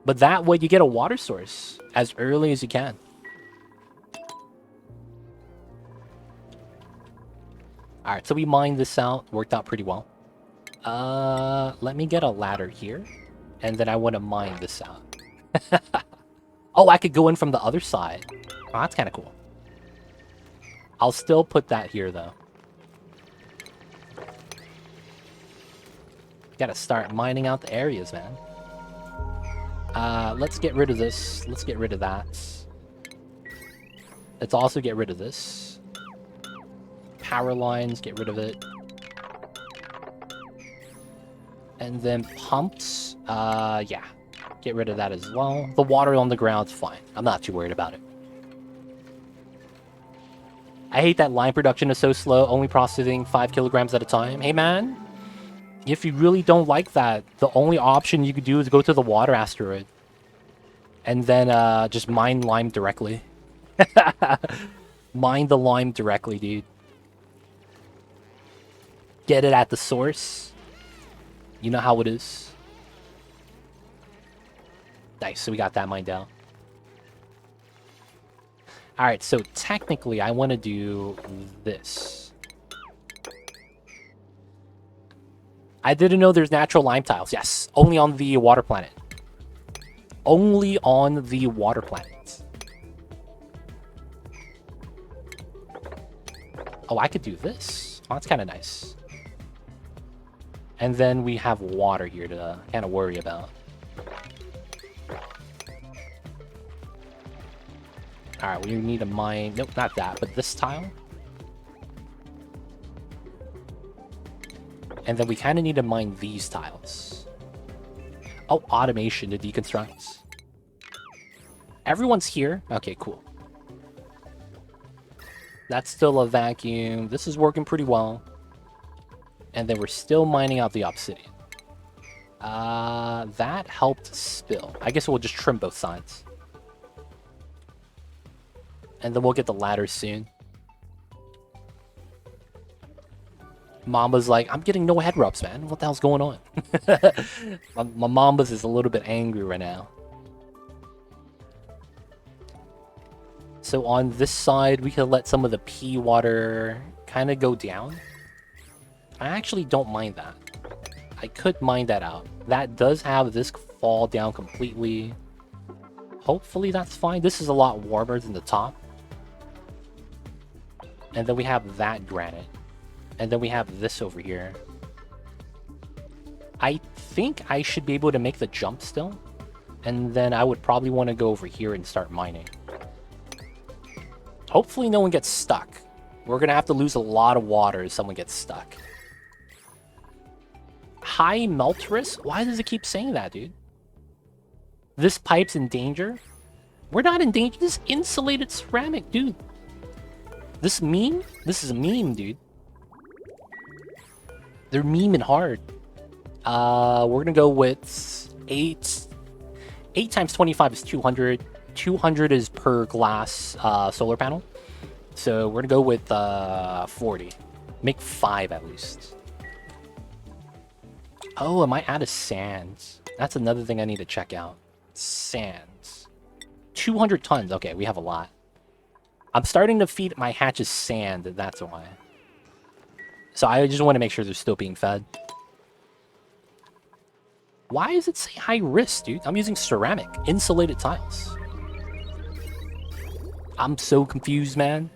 S1: But that way you get a water source as early as you can. Alright, so we mined this out. Worked out pretty well. Let me get a ladder here. And then I want to mine this out. Oh, I could go in from the other side. Oh, that's kind of cool. I'll still put that here, though. Gotta start mining out the areas, man. Let's get rid of this. Let's get rid of that. Let's also get rid of this. Power lines, get rid of it. And then pumps, yeah. Get rid of that as well. The water on the ground's fine. I'm not too worried about it. I hate that line production is so slow, only processing 5 kilograms at a time. Hey, man. If you really don't like that, the only option you could do is go to the water asteroid. And then just mine lime directly. Mine the lime directly, dude. Get it at the source. You know how it is. Nice, so we got that mine down. Alright, so technically I want to do this. I didn't know there's natural lime tiles. Yes, only on the water planet. Only on the water planet. Oh, I could do this. Oh, that's kind of nice. And then we have water here to kind of worry about. Alright, we need to mine... Nope, not that, but this tile. And then we kind of need to mine these tiles. Oh, automation to deconstruct. Everyone's here. Okay, cool. That's still a vacuum. This is working pretty well. And then we're still mining out the obsidian. That helped spill. I guess we'll just trim both sides. And then we'll get the ladder soon. Mamba's like, I'm getting no head rubs, man. What the hell's going on? my Mamba's is a little bit angry right now. So on this side, we can let some of the pea water kind of go down. I actually don't mind that. I could mine that out. That does have this fall down completely. Hopefully that's fine. This is a lot warmer than the top. And then we have that granite. And then we have this over here. I think I should be able to make the jump still. And then I would probably want to go over here and start mining. Hopefully no one gets stuck. We're going to have to lose a lot of water if someone gets stuck. High melt risk? Why does it keep saying that, dude? This pipe's in danger? We're not in danger. This is insulated ceramic, dude. This meme? This is a meme, dude. They're memeing hard. We're gonna go with 8. 8 times 25 is 200. 200 is per glass solar panel. So we're gonna go with 40. Make 5 at least. Oh, am I out of sand? That's another thing I need to check out. Sand. 200 tons. Okay, we have a lot. I'm starting to feed my hatches sand, that's why. So I just want to make sure they're still being fed. Why does it say high risk, dude? I'm using ceramic, insulated tiles. I'm so confused, man.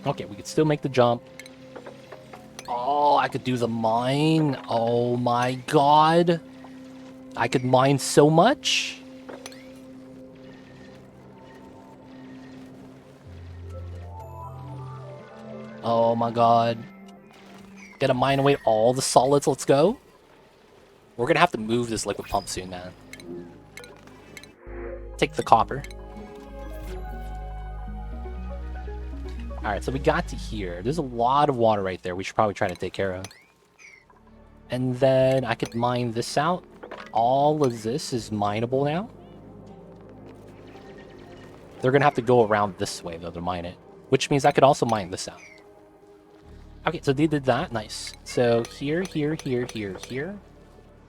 S1: Okay, we could still make the jump. Oh, I could do the mine. Oh my god. I could mine so much. Oh my god. Gotta mine away all the solids, let's go. We're gonna have to move this liquid pump soon, man. Take the copper. Alright, so we got to here. There's a lot of water right there we should probably try to take care of. And then I could mine this out. All of this is mineable now. They're gonna have to go around this way, though, to mine it. Which means I could also mine this out. Okay, so they did that. Nice. So here, here, here, here, here.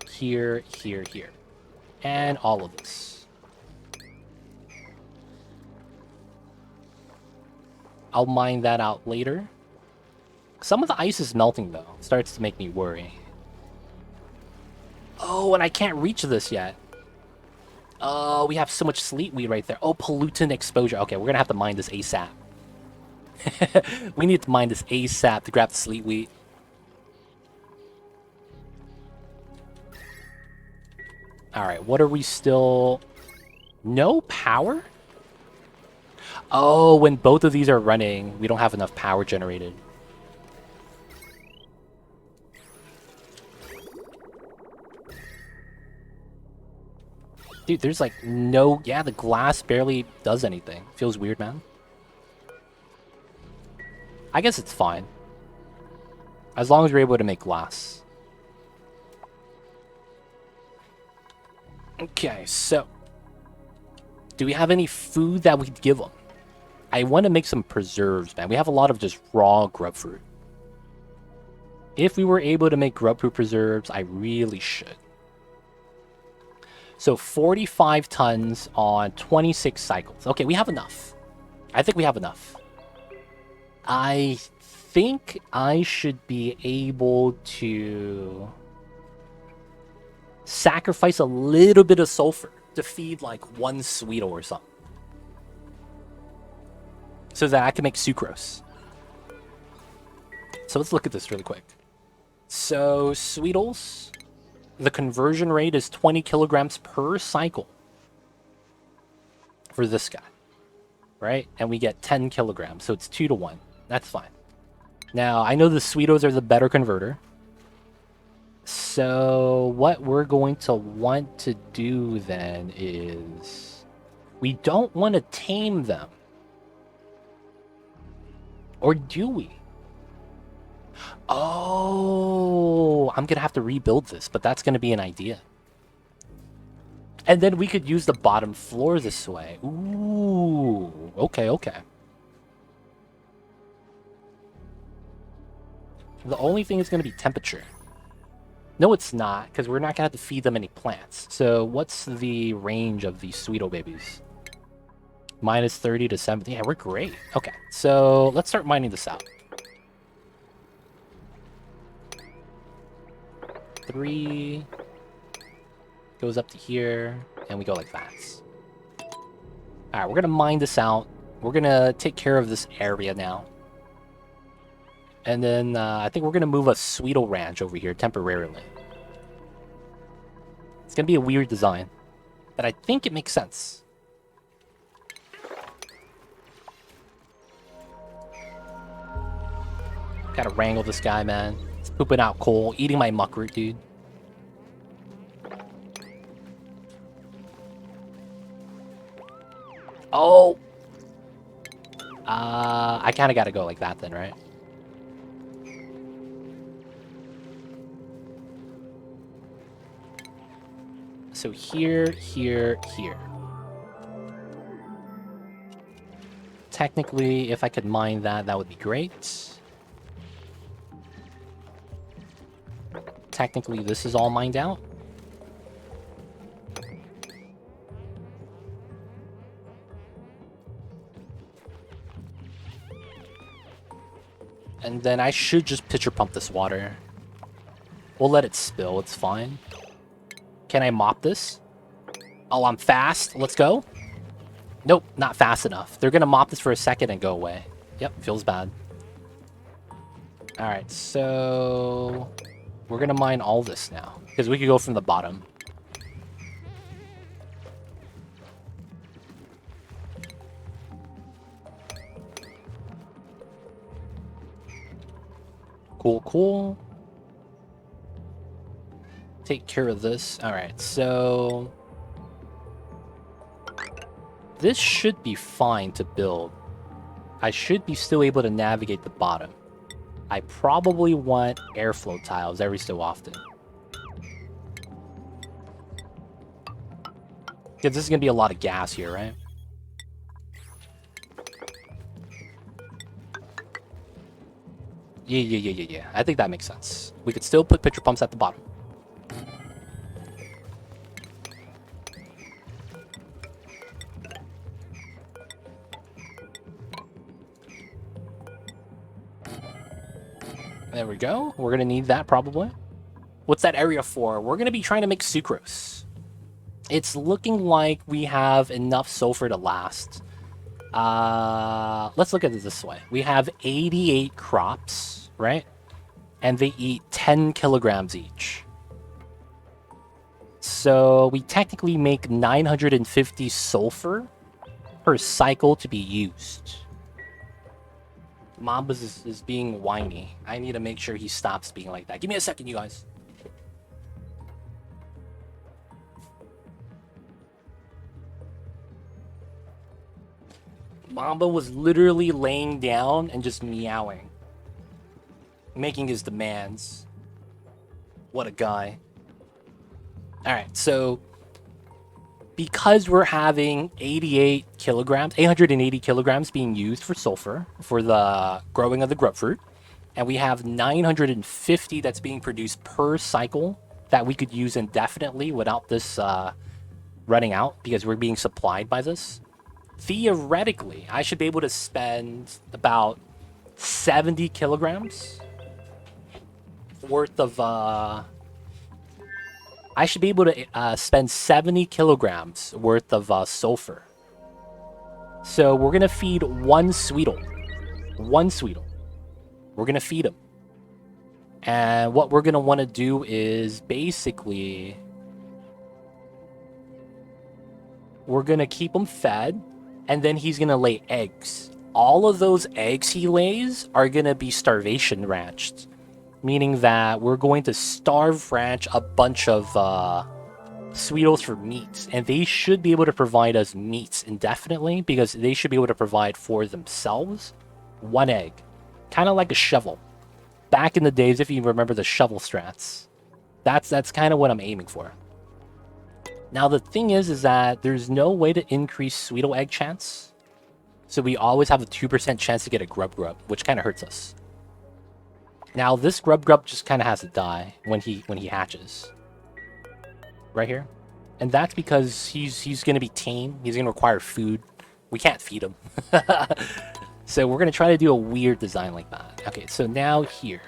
S1: Here, here, here. And all of this. I'll mine that out later. Some of the ice is melting, though. It starts to make me worry. Oh, and I can't reach this yet. Oh, we have so much sleet weed right there. Oh, pollutant exposure. Okay, we're gonna have to mine this ASAP. We need to mine this ASAP to grab the sleet wheat. Alright, what are we still... No power? Oh, when both of these are running, we don't have enough power generated. Dude, there's like no... Yeah, the glass barely does anything. Feels weird, man. I guess it's fine. As long as we're able to make glass. Okay, so Do we have any food that we could give them? I want to make some preserves, man. We have a lot of just raw grub fruit. If we were able to make grub fruit preserves, I really should. So 45 tons on 26 cycles. Okay, we have enough. I think we have enough. I think I should be able to sacrifice a little bit of sulfur to feed like one Sweetle or something, so that I can make sucrose. So let's look at this really quick. So Sweetles, the conversion rate is 20 kilograms per cycle for this guy, right? And we get 10 kilograms, so it's 2 to 1. That's fine. Now, I know the Sweetos are the better converter. So what we're going to want to do then is we don't want to tame them. Or do we? Oh, I'm going to have to rebuild this, but that's going to be an idea. And then we could use the bottom floor this way. Ooh, okay, okay. The only thing is going to be temperature. No, it's not, because we're not going to have to feed them any plants. So what's the range of these Sweeto babies? Minus 30 to 70. Yeah, we're great. Okay, so let's start mining this out. 3 goes up to here, and we go like that. Alright, we're going to mine this out. We're going to take care of this area now. And then I think we're going to move a Sweetle Ranch over here temporarily. It's going to be a weird design, but I think it makes sense. Gotta wrangle this guy, man. He's pooping out coal, eating my muckroot, dude. Oh! I kind of gotta go like that then, right? So here, here, here. Technically, if I could mine that, that would be great. Technically, this is all mined out. And then I should just pitcher pump this water. We'll let it spill, it's fine. Can I mop this? Oh, I'm fast. Let's go. Nope, not fast enough. They're gonna mop this for a second and go away. Yep, feels bad. Alright, so we're gonna mine all this now, because we could go from the bottom. Cool, cool. Take care of this. Alright, so this should be fine to build. I should be still able to navigate the bottom. I probably want airflow tiles every so often. Because this is going to be a lot of gas here, right? Yeah. I think that makes sense. We could still put pitcher pumps at the bottom. There we go. We're going to need that probably. What's that area for? We're going to be trying to make sucrose. It's looking like we have enough sulfur to last. Let's look at it this way. We have 88 crops, right? And they eat 10 kilograms each. So we technically make 950 sulfur per cycle to be used. Mamba is being whiny. I need to make sure he stops being like that. Give me a second, you guys. Mamba was literally laying down and just meowing. Making his demands. What a guy. Alright, so because we're having 88 kilograms, 880 kilograms being used for sulfur for the growing of the grubfruit, and we have 950 that's being produced per cycle that we could use indefinitely without this running out because we're being supplied by this. Theoretically, I should be able to spend about 70 kilograms worth of I should be able to spend 70 kilograms worth of sulfur. So we're gonna feed one Sweetle. One Sweetle. We're gonna feed him. And what we're gonna want to do is basically we're gonna keep him fed, and then he's gonna lay eggs. All of those eggs he lays are gonna be starvation ranched, meaning that we're going to starve ranch a bunch of Sweetles for meats, and they should be able to provide us meats indefinitely because they should be able to provide for themselves one egg, kind of like a shovel. Back in the days, if you remember the shovel strats, that's kind of what I'm aiming for. Now the thing is that there's no way to increase Sweetle egg chance, so we always have a 2% chance to get a grub, which kind of hurts us. Now this grub just kind of has to die when he hatches, right here, and that's because he's gonna be tame. He's gonna require food. We can't feed him, so we're gonna try to do a weird design like that. Okay, so now here,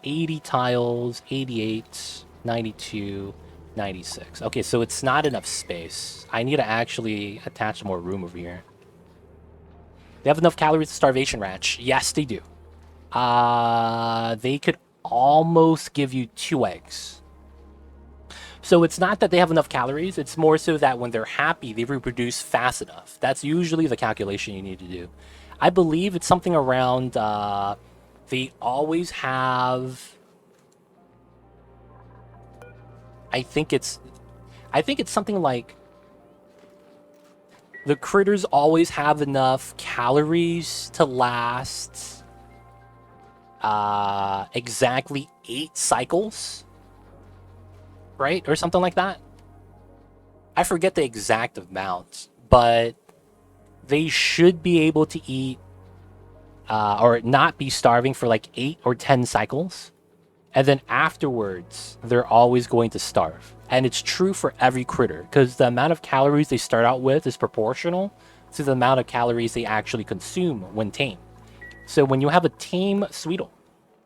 S1: 80 tiles, 88, 92, 96. Okay, so it's not enough space. I need to actually attach more room over here. They have enough calories to starvation ranch. Yes, they do. They could almost give you 2 eggs. So it's not that they have enough calories, it's more so that when they're happy, they reproduce fast enough. That's usually the calculation you need to do. I believe it's something around, they always have... I think it's something like... The critters always have enough calories to last... exactly 8 cycles, right? Or something like that. I forget the exact amount, but they should be able to eat or not be starving for like 8 or 10 cycles. And then afterwards, they're always going to starve. And it's true for every critter, because the amount of calories they start out with is proportional to the amount of calories they actually consume when tame. So when you have a tame Sweetle,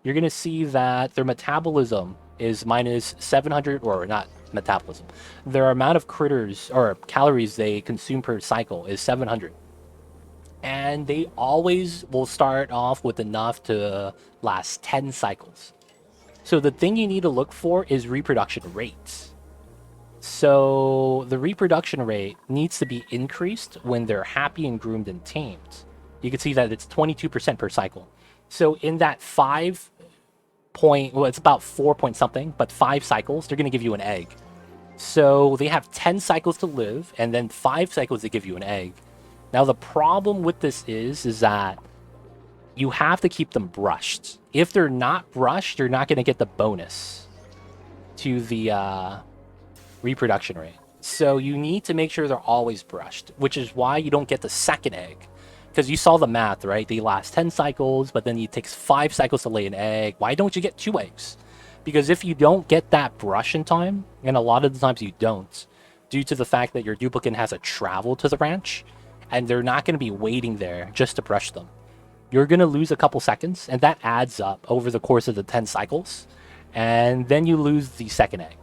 S1: you're going to see that their metabolism is minus 700, or not metabolism. Their amount of critters or calories they consume per cycle is 700. And they always will start off with enough to last 10 cycles. So the thing you need to look for is reproduction rates. So the reproduction rate needs to be increased when they're happy and groomed and tamed. You can see that it's 22% per cycle. So in that it's about 4 point something, but 5 cycles, they're going to give you an egg. So they have 10 cycles to live, and then 5 cycles to give you an egg. Now the problem with this is that you have to keep them brushed. If they're not brushed, you're not going to get the bonus to the reproduction rate. So you need to make sure they're always brushed, which is why you don't get the second egg. Because you saw the math, right? They last 10 cycles, but then it takes 5 cycles to lay an egg. Why don't you get 2 eggs? Because if you don't get that brush in time, and a lot of the times you don't, due to the fact that your duplicate has to travel to the ranch, and they're not going to be waiting there just to brush them, you're going to lose a couple seconds, and that adds up over the course of the 10 cycles, and then you lose the second egg.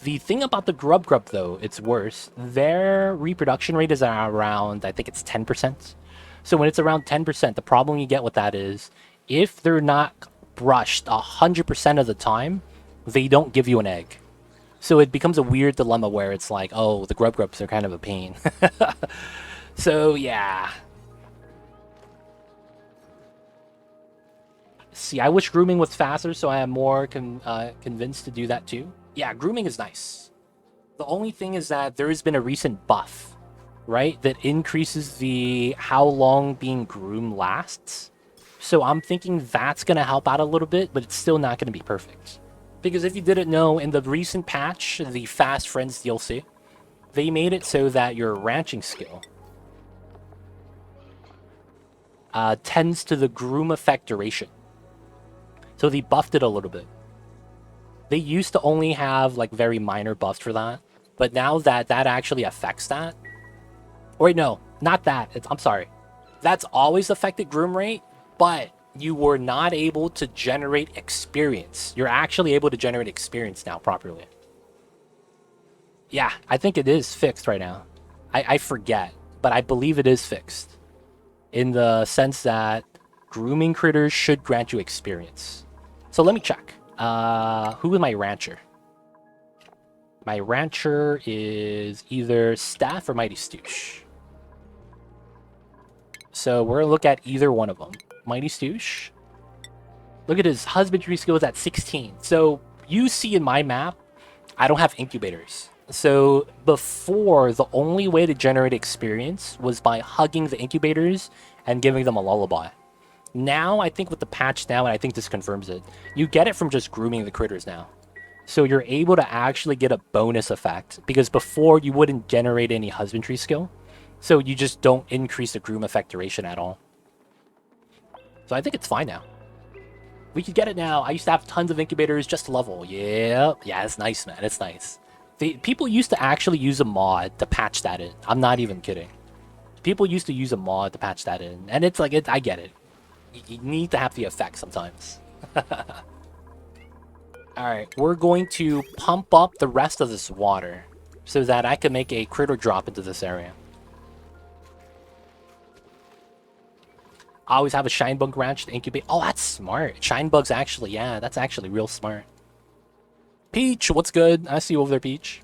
S1: The thing about the grub, though, it's worse. Their reproduction rate is around, I think it's 10%. So when it's around 10%, the problem you get with that is, if they're not brushed 100% of the time, they don't give you an egg. So it becomes a weird dilemma where it's like, oh, the grubs are kind of a pain. So, yeah. See, I wish grooming was faster, so I am more convinced to do that too. Yeah, grooming is nice. The only thing is that there has been a recent buff, right? That increases the how long being groomed lasts. So I'm thinking that's going to help out a little bit, but it's still not going to be perfect. Because if you didn't know, in the recent patch, the Fast Friends DLC, they made it so that your ranching skill tends to the groom effect duration. So they buffed it a little bit. They used to only have like very minor buffs for that, but now that actually affects that. Or wait, no, not that. I'm sorry. That's always affected groom rate, but you were not able to generate experience. You're actually able to generate experience now properly. Yeah, I think it is fixed right now. I forget, but I believe it is fixed. In the sense that grooming critters should grant you experience. So let me check. Who is my rancher? My rancher is either Staff or Mighty Stoosh. So we're gonna look at either one of them. Mighty Stoosh. Look at his husbandry skills at 16. So you see in my map, I don't have incubators. So before, the only way to generate experience was by hugging the incubators and giving them a lullaby. Now, I think with the patch now, and I think this confirms it, you get it from just grooming the critters now. So you're able to actually get a bonus effect, because before you wouldn't generate any husbandry skill. So you just don't increase the groom effect duration at all. So I think it's fine now. We could get it now. I used to have tons of incubators just to level. Yeah, it's nice, man. It's nice. People used to actually use a mod to patch that in. I'm not even kidding. People used to use a mod to patch that in. And it's like, I get it. You need to have the effect sometimes. Alright, we're going to pump up the rest of this water so that I can make a critter drop into this area. I always have a shine bug ranch to incubate. Oh, that's smart. Shine bugs actually, yeah, that's actually real smart. Peach, what's good? I see you over there, Peach.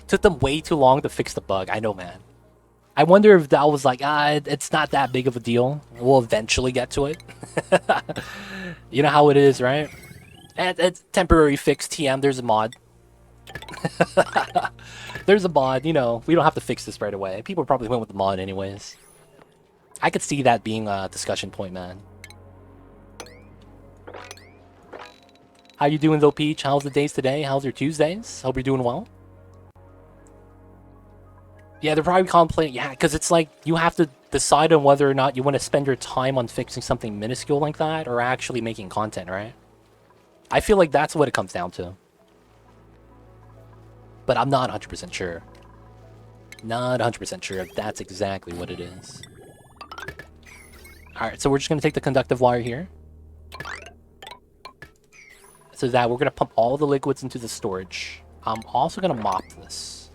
S1: Took them way too long to fix the bug. I know, man. I wonder if that was like, it's not that big of a deal. We'll eventually get to it. You know how it is, right? It's temporary fix, TM, there's a mod. There's a mod, you know, we don't have to fix this right away. People probably went with the mod anyways. I could see that being a discussion point, man. How you doing though, Peach? How's the days today? How's your Tuesdays? Hope you're doing well. Yeah, they're probably complaining. Yeah, because it's like you have to decide on whether or not you want to spend your time on fixing something minuscule like that or actually making content, right? I feel like that's what it comes down to. But I'm not 100% sure. Not 100% sure if that's exactly what it is. Alright, so we're just going to take the conductive wire here. So that we're going to pump all the liquids into the storage. I'm also going to mop this.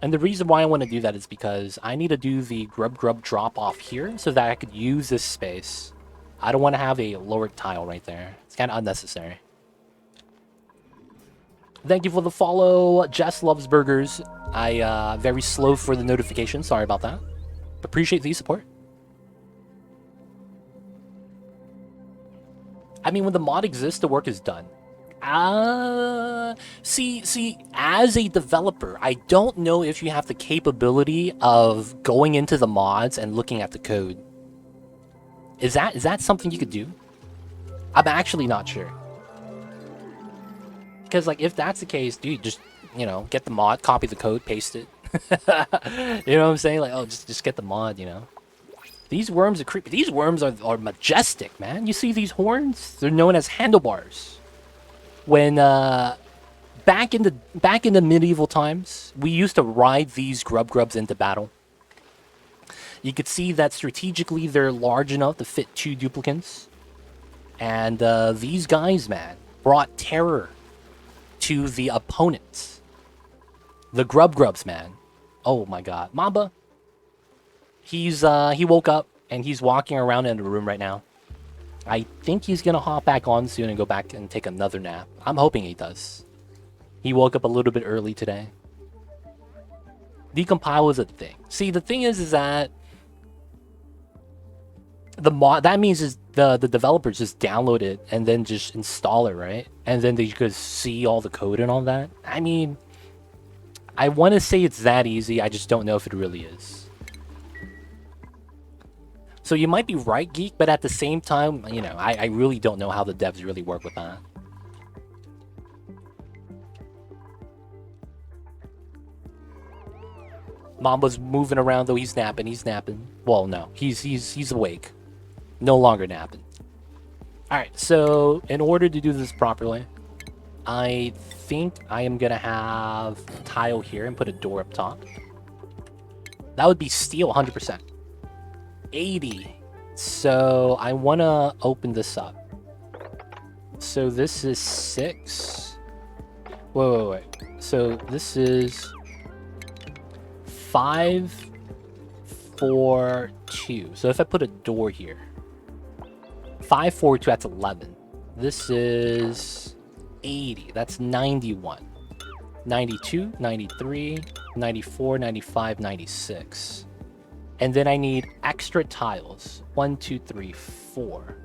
S1: And the reason why I want to do that is because I need to do the grub drop off here so that I could use this space. I don't want to have a lowered tile right there. It's kind of unnecessary. Thank you for the follow, Jess Loves Burgers. I very slow for the notification. Sorry about that. Appreciate the support. I mean, when the mod exists, the work is done. See, as a developer, I don't know if you have the capability of going into the mods and looking at the code. Is that something you could do? I'm actually not sure. Because, like, if that's the case, dude, just, you know, get the mod, copy the code, paste it. You know what I'm saying? Like, oh, just get the mod, you know? These worms are creepy. These worms are majestic, man. You see these horns? They're known as handlebars. When, back in the medieval times, we used to ride these grubs into battle. You could see that strategically they're large enough to fit 2 duplicants. And, these guys, man, brought terror to the opponents. The grubs, man. Oh my god. Mamba. He woke up and he's walking around in the room right now. I think he's gonna hop back on soon and go back and take another nap. I'm hoping he does. He woke up a little bit early today. Decompile is a thing. See, the thing is that the mod, that means is the developers just download it and then just install it, right? And then they could see all the code and all that. I mean, I want to say it's that easy. I just don't know if it really is. So you might be right, Geek, but at the same time, you know, I really don't know how the devs really work with that. Mamba's moving around though. He's napping. He's napping. Well, no, he's awake. No longer napping. All right. So in order to do this properly, I think I am gonna have a tile here and put a door up top. That would be steel 100%. 80. So I wanna open this up. So this is 6. Wait. So this is 5, 4, 2. So if I put a door here, 5, 4, 2, that's 11. This is 80. That's 91. 92, 93, 94, 95, 96. And then I need extra tiles. 1, 2, 3, 4.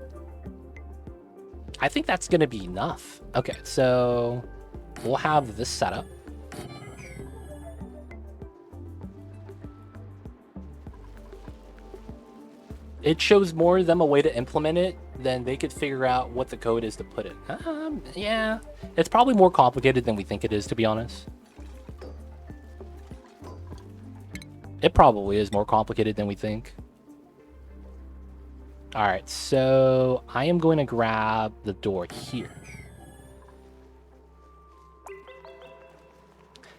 S1: I think that's going to be enough. Okay, so we'll have this set up. It shows more of them a way to implement it, then they could figure out what the code is to put it. Yeah, it's probably more complicated than we think it is, to be honest. It probably is more complicated than we think. Alright, so I am going to grab the door here.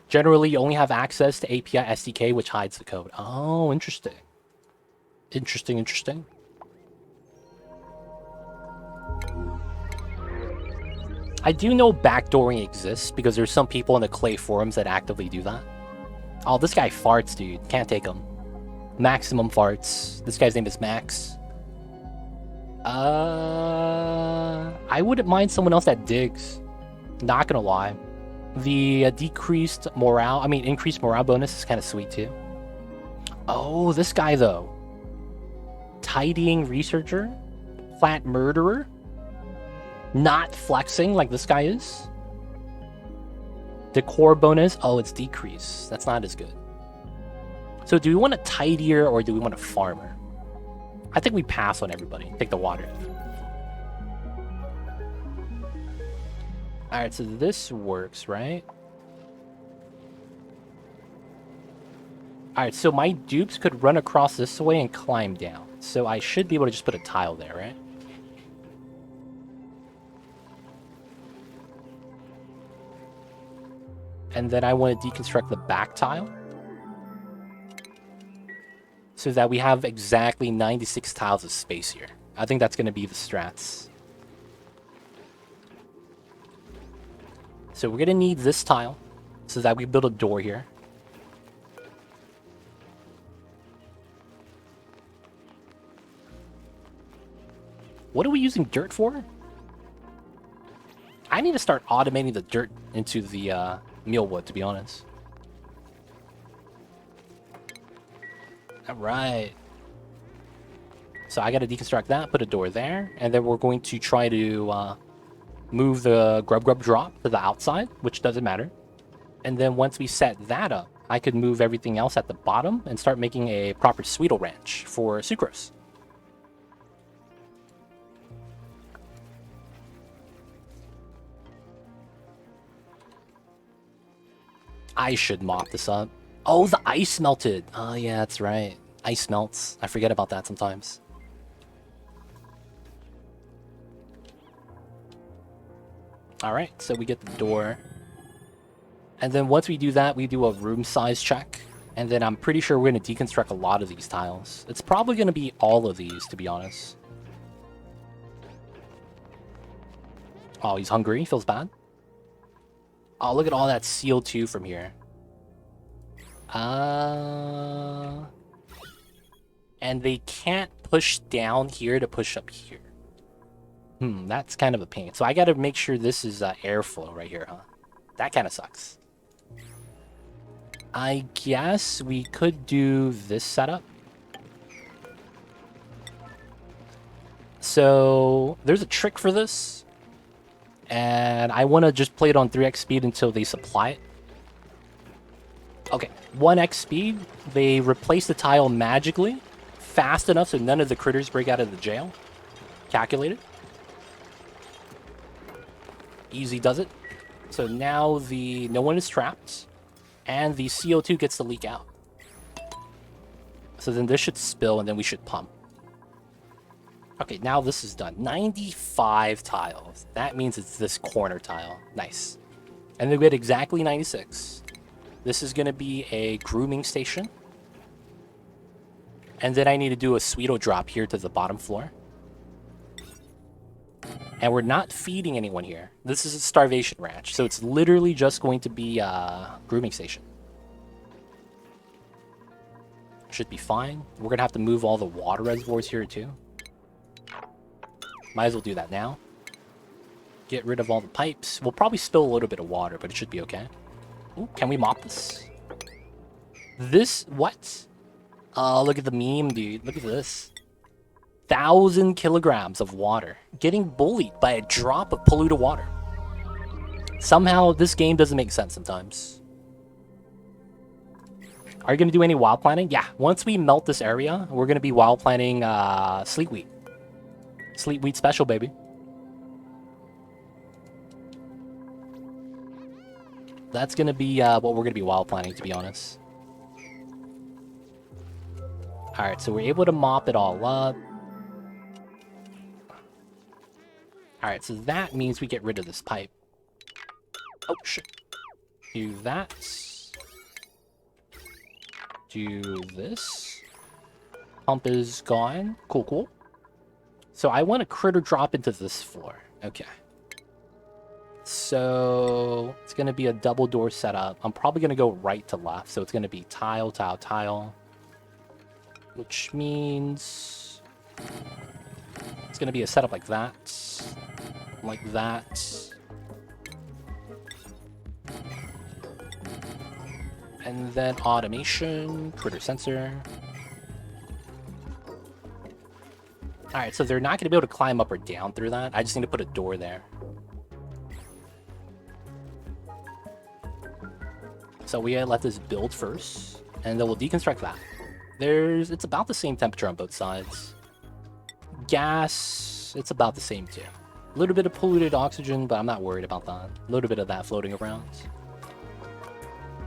S1: Generally, you only have access to API SDK, which hides the code. Oh, interesting. Interesting. I do know backdooring exists because there's some people in the Clay forums that actively do that. Oh, this guy farts, dude. Can't take him. Maximum farts. This guy's name is Max. I wouldn't mind someone else that digs. Not gonna lie. The increased morale bonus is kind of sweet too. Oh, this guy though. Tidying researcher, plant murderer, not flexing like this guy is. Decor bonus, oh, it's decreased. That's not as good. So do we want a tidier or do we want a farmer? I think we pass on everybody. Take the water. Alright, so this works, right? Alright, so my dupes could run across this way and climb down. So I should be able to just put a tile there, right? And then I want to deconstruct the back tile. So that we have exactly 96 tiles of space here. I think that's going to be the strats. So we're going to need this tile so that we build a door here. What are we using dirt for? I need to start automating the dirt into the mealwood, to be honest. Alright. So I got to deconstruct that, put a door there, and then we're going to try to move the grub drop to the outside, which doesn't matter. And then once we set that up, I could move everything else at the bottom and start making a proper Sweetle Ranch for sucrose. I should mop this up. Oh, the ice melted. Oh, yeah, that's right. Ice melts. I forget about that sometimes. Alright, so we get the door. And then once we do that, we do a room size check. And then I'm pretty sure we're going to deconstruct a lot of these tiles. It's probably going to be all of these, to be honest. Oh, he's hungry. He feels bad. Oh, look at all that CO2 from here. And they can't push down here to push up here. That's kind of a pain. So I gotta make sure this is airflow right here, huh? That kind of sucks. I guess we could do this setup. So there's a trick for this. And I want to just play it on 3x speed until they supply it. Okay, 1x speed. They replace the tile magically, fast enough so none of the critters break out of the jail. Calculated. Easy does it. So now no one is trapped, and the CO2 gets to leak out. So then this should spill, and then we should pump. Okay, now this is done. 95 tiles. That means it's this corner tile. Nice. And then we get exactly 96. This is going to be a grooming station. And then I need to do a Sweeto drop here to the bottom floor. And we're not feeding anyone here. This is a starvation ranch, so it's literally just going to be a grooming station. Should be fine. We're going to have to move all the water reservoirs here too. Might as well do that now. Get rid of all the pipes. We'll probably spill a little bit of water, but it should be okay. Ooh, can we mop this? This, what? Oh, look at the meme, dude. Look at this. 1,000 kilograms of water. Getting bullied by a drop of polluted water. Somehow, this game doesn't make sense sometimes. Are you going to do any wild planting? Yeah, once we melt this area, we're going to be wild planting sleet wheat. Sleet wheat special, baby. That's going to be what we're going to be wild planting, to be honest. Alright, so we're able to mop it all up. Alright, so that means we get rid of this pipe. Oh, shit. Do that. Do this. Pump is gone. Cool, cool. So I want a critter drop into this floor. Okay. So it's going to be a double door setup. I'm probably going to go right to left. So it's going to be tile, tile, tile. Which means it's going to be a setup like that. Like that. And then automation, critter sensor. Alright, so they're not going to be able to climb up or down through that. I just need to put a door there. So we gotta let this build first, and then we'll deconstruct that. It's about the same temperature on both sides. Gas, it's about the same too. A little bit of polluted oxygen, but I'm not worried about that. A little bit of that floating around.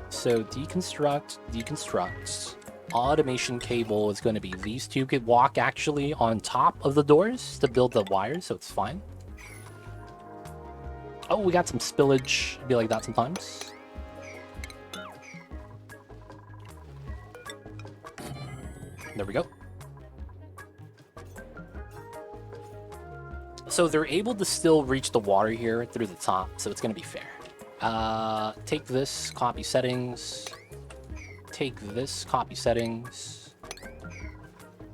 S1: So deconstruct, deconstruct. Automation cable is going to be these two. Could walk actually on top of the doors to build the wires, so it's fine. Oh, we got some spillage. It'd be like that sometimes. There we go. So they're able to still reach the water here through the top, so it's going to be fair. Take this, copy settings. Take this, copy settings.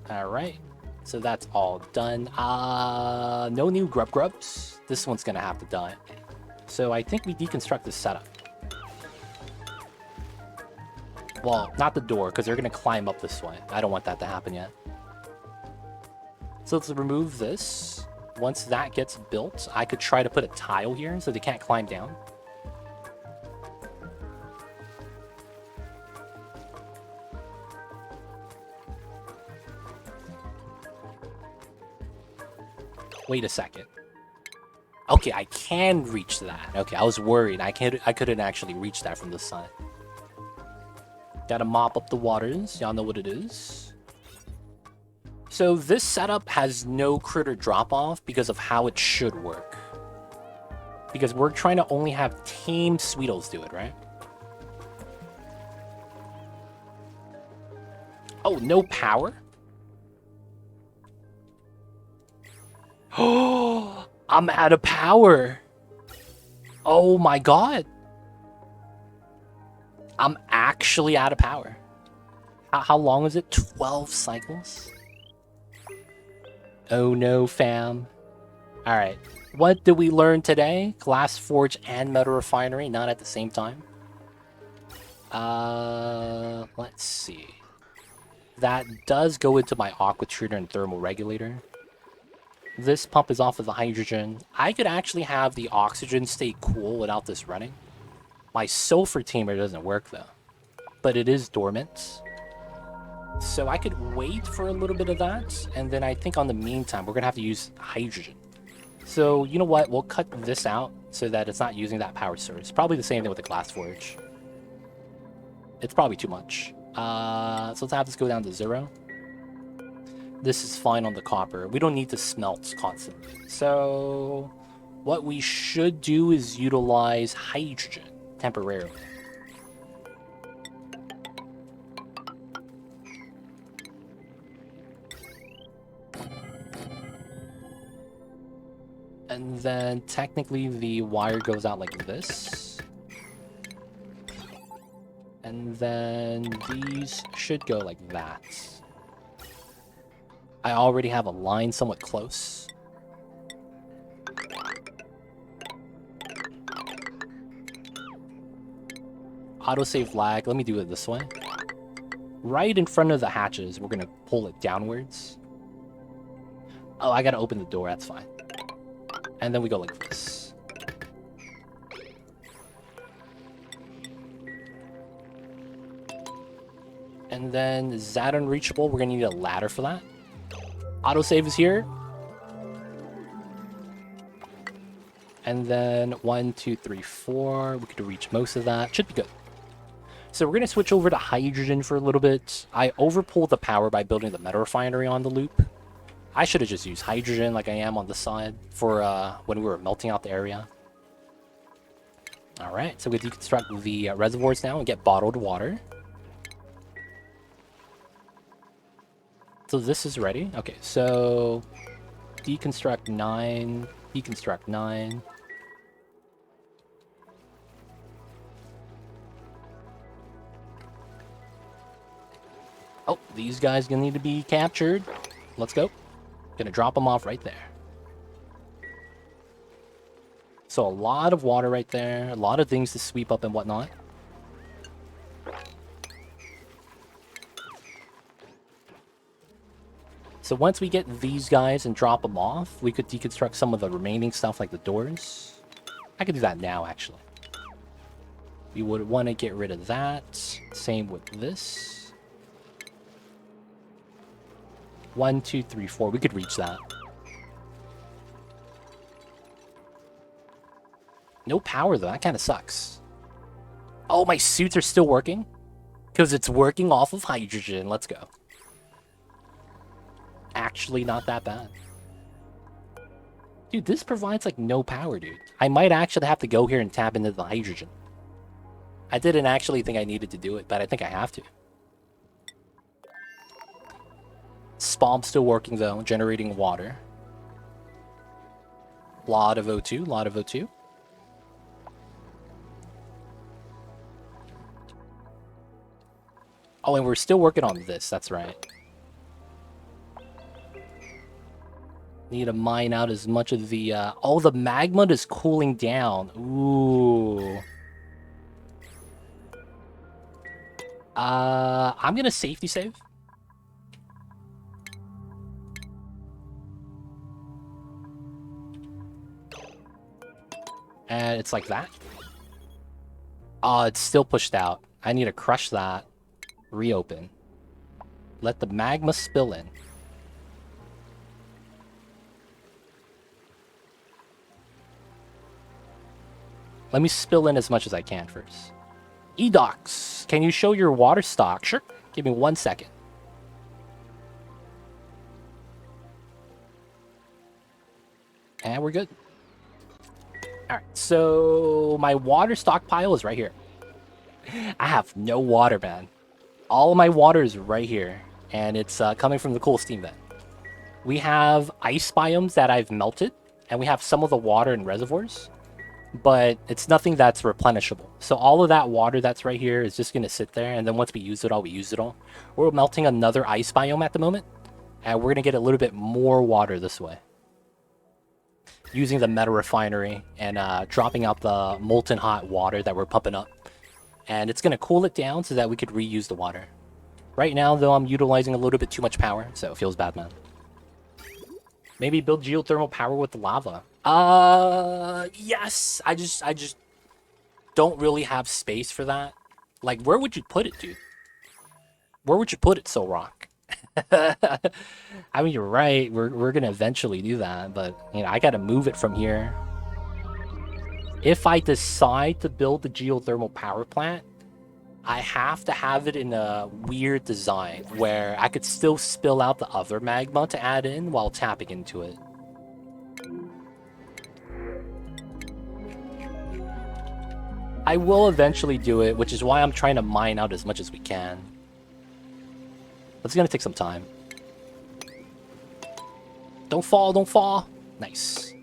S1: Alright. So that's all done. No new grubs. This one's going to have to die. So I think we deconstruct this setup. Well, not the door, because they're going to climb up this way. I don't want that to happen yet. So let's remove this. Once that gets built, I could try to put a tile here so they can't climb down. Wait a second. Okay, I can reach that. Okay, I was worried. I couldn't actually reach that from the side. Gotta mop up the waters. Y'all know what it is. So this setup has no critter drop-off because of how it should work. Because we're trying to only have tame Sweetles do it, right? Oh, no power? Oh, I'm out of power. Oh my god. I'm actually out of power. How long is it? 12 cycles? Oh no, fam. Alright. What did we learn today? Glass forge and metal refinery, not at the same time. Let's see. That does go into my aqua treater and thermal regulator. This pump is off of the hydrogen. I could actually have the oxygen stay cool without this running. My sulfur tamer doesn't work though, but it is dormant. So I could wait for a little bit of that, and then I think on the meantime, we're gonna have to use hydrogen. So you know what, we'll cut this out so that it's not using that power source. Probably the same thing with the glass forge. It's probably too much. So let's have this go down to 0. This is fine on the copper. We don't need to smelt constantly. So what we should do is utilize hydrogen temporarily. And then technically the wire goes out like this. And then these should go like that. I already have a line somewhat close. Autosave lag. Let me do it this way. Right in front of the hatches, we're going to pull it downwards. Oh, I got to open the door. That's fine. And then we go like this. And then is that unreachable? We're going to need a ladder for that. Autosave is here. And then 1, 2, 3, 4. We could reach most of that. Should be good. So we're going to switch over to hydrogen for a little bit. I overpulled the power by building the metal refinery on the loop. I should have just used hydrogen like I am on the side for when we were melting out the area. Alright, so we deconstruct the reservoirs now and get bottled water. So this is ready. Okay, so deconstruct 9, deconstruct 9. Oh, these guys gonna need to be captured. Let's go. Gonna drop them off right there. So a lot of water right there, a lot of things to sweep up and whatnot. So once we get these guys and drop them off, we could deconstruct some of the remaining stuff like the doors. I could do that now, actually. We would want to get rid of that. Same with this. 1, 2, 3, 4. We could reach that. No power, though. That kind of sucks. Oh, my suits are still working? Because it's working off of hydrogen. Let's go. Actually not that bad. Dude, this provides like no power, dude. I might actually have to go here and tap into the hydrogen. I didn't actually think I needed to do it, but I think I have to. Spawn's still working though, generating water. Lot of O2, lot of O2. Oh, and we're still working on this, that's right. Need to mine out as much of the, oh, the magma is cooling down. Ooh. I'm gonna safety save. And it's like that. Oh, it's still pushed out. I need to crush that. Reopen. Let the magma spill in. Let me spill in as much as I can first. Edox, can you show your water stock? Sure. Give me 1 second. And we're good. Alright, so my water stockpile is right here. I have no water, man. All of my water is right here. And it's coming from the cool steam vent. We have ice biomes that I've melted. And we have some of the water in reservoirs. But it's nothing that's replenishable. So all of that water that's right here is just going to sit there. And then once we use it all, we use it all. We're melting another ice biome at the moment. And we're going to get a little bit more water this way. Using the metal refinery and dropping out the molten hot water that we're pumping up. And it's going to cool it down so that we could reuse the water. Right now, though, I'm utilizing a little bit too much power. So it feels bad, man. Maybe build geothermal power with the lava. Yes. I just don't really have space for that. Like, where would you put it, dude? Where would you put it, Soul Rock? I mean, you're right. We're gonna eventually do that, but you know, I gotta move it from here. If I decide to build the geothermal power plant, I have to have it in a weird design where I could still spill out the other magma to add in while tapping into it. I will eventually do it, which is why I'm trying to mine out as much as we can. But it's gonna take some time. Don't fall, don't fall. Nice.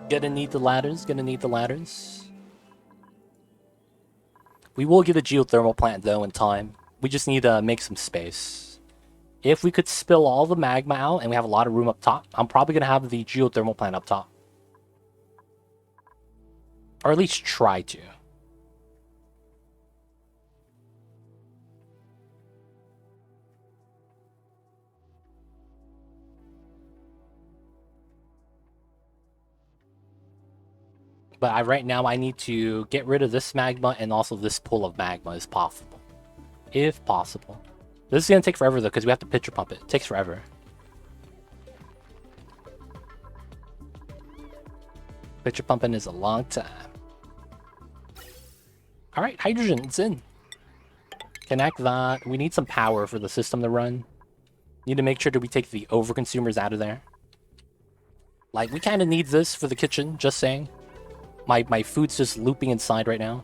S1: Gonna need the ladders, gonna need the ladders. We will get a geothermal plant though in time. We just need to make some space. If we could spill all the magma out and we have a lot of room up top, I'm probably gonna have the geothermal plant up top. Or at least try to. But right now I need to get rid of this magma and also this pool of magma as possible. If possible. This is going to take forever though because we have to pitcher pump it. It takes forever. Pitcher pumping is a long time. Alright, hydrogen, it's in. Connect that. We need some power for the system to run. Need to make sure that we take the overconsumers out of there. Like, we kind of need this for the kitchen, just saying. My food's just looping inside right now.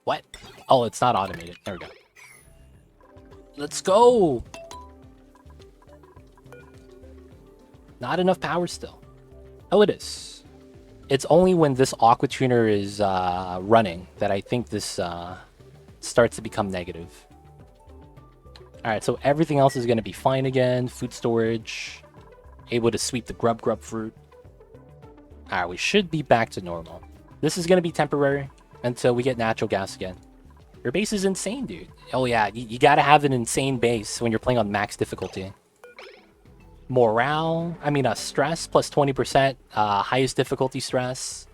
S1: What? Oh, it's not automated. There we go. Let's go! Not enough power still. Oh, it is. It's only when this aqua tuner is running that I think this starts to become negative. Alright, so everything else is going to be fine again. Food storage. Able to sweep the grub fruit. Alright, we should be back to normal. This is going to be temporary until we get natural gas again. Your base is insane, dude. Oh yeah, you gotta have an insane base when you're playing on max difficulty. Morale, stress plus 20%, highest difficulty stress.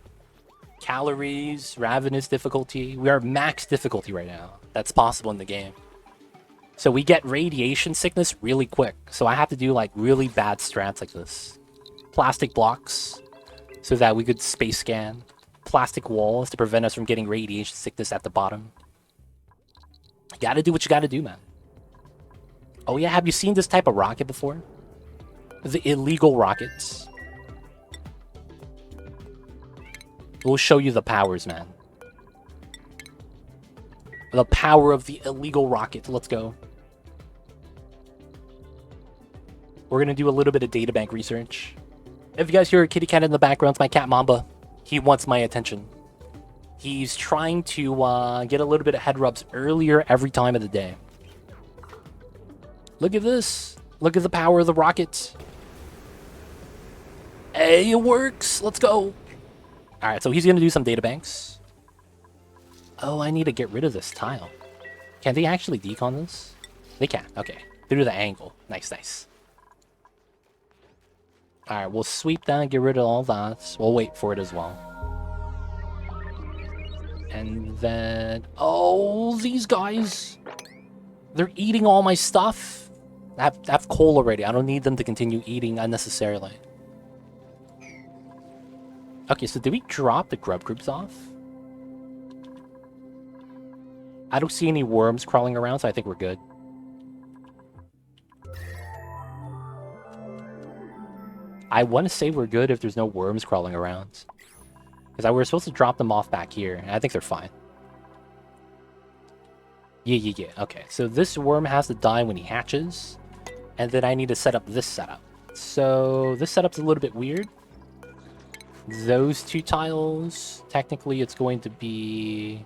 S1: Calories, ravenous difficulty. We are max difficulty right now. That's possible in the game. So we get radiation sickness really quick. So I have to do like really bad strats like this. Plastic blocks so that we could space scan. Plastic walls to prevent us from getting radiation sickness at the bottom. You gotta do what you gotta do, man. Oh yeah, have you seen this type of rocket before? The illegal rockets. We'll show you the powers, man. The power of the illegal rocket. Let's go. We're going to do a little bit of databank research. If you guys hear a kitty cat in the background, it's my cat Mamba. He wants my attention. He's trying to get a little bit of head rubs earlier every time of the day. Look at this. Look at the power of the rocket. Hey, it works. Let's go. Alright, so he's going to do some databanks. Oh, I need to get rid of this tile. Can they actually decon this? They can. Okay. Through the angle. Nice, nice. Alright, we'll sweep that and get rid of all that. We'll wait for it as well. And then... Oh, these guys! They're eating all my stuff. I have coal already. I don't need them to continue eating unnecessarily. Okay, so did we drop the grub groups off? I don't see any worms crawling around, so I think we're good. I want to say we're good if there's no worms crawling around. Because we're supposed to drop them off back here, and I think they're fine. Yeah. Okay, so this worm has to die when he hatches. And then I need to set up this setup. So this setup's a little bit weird. Those two tiles, technically it's going to be...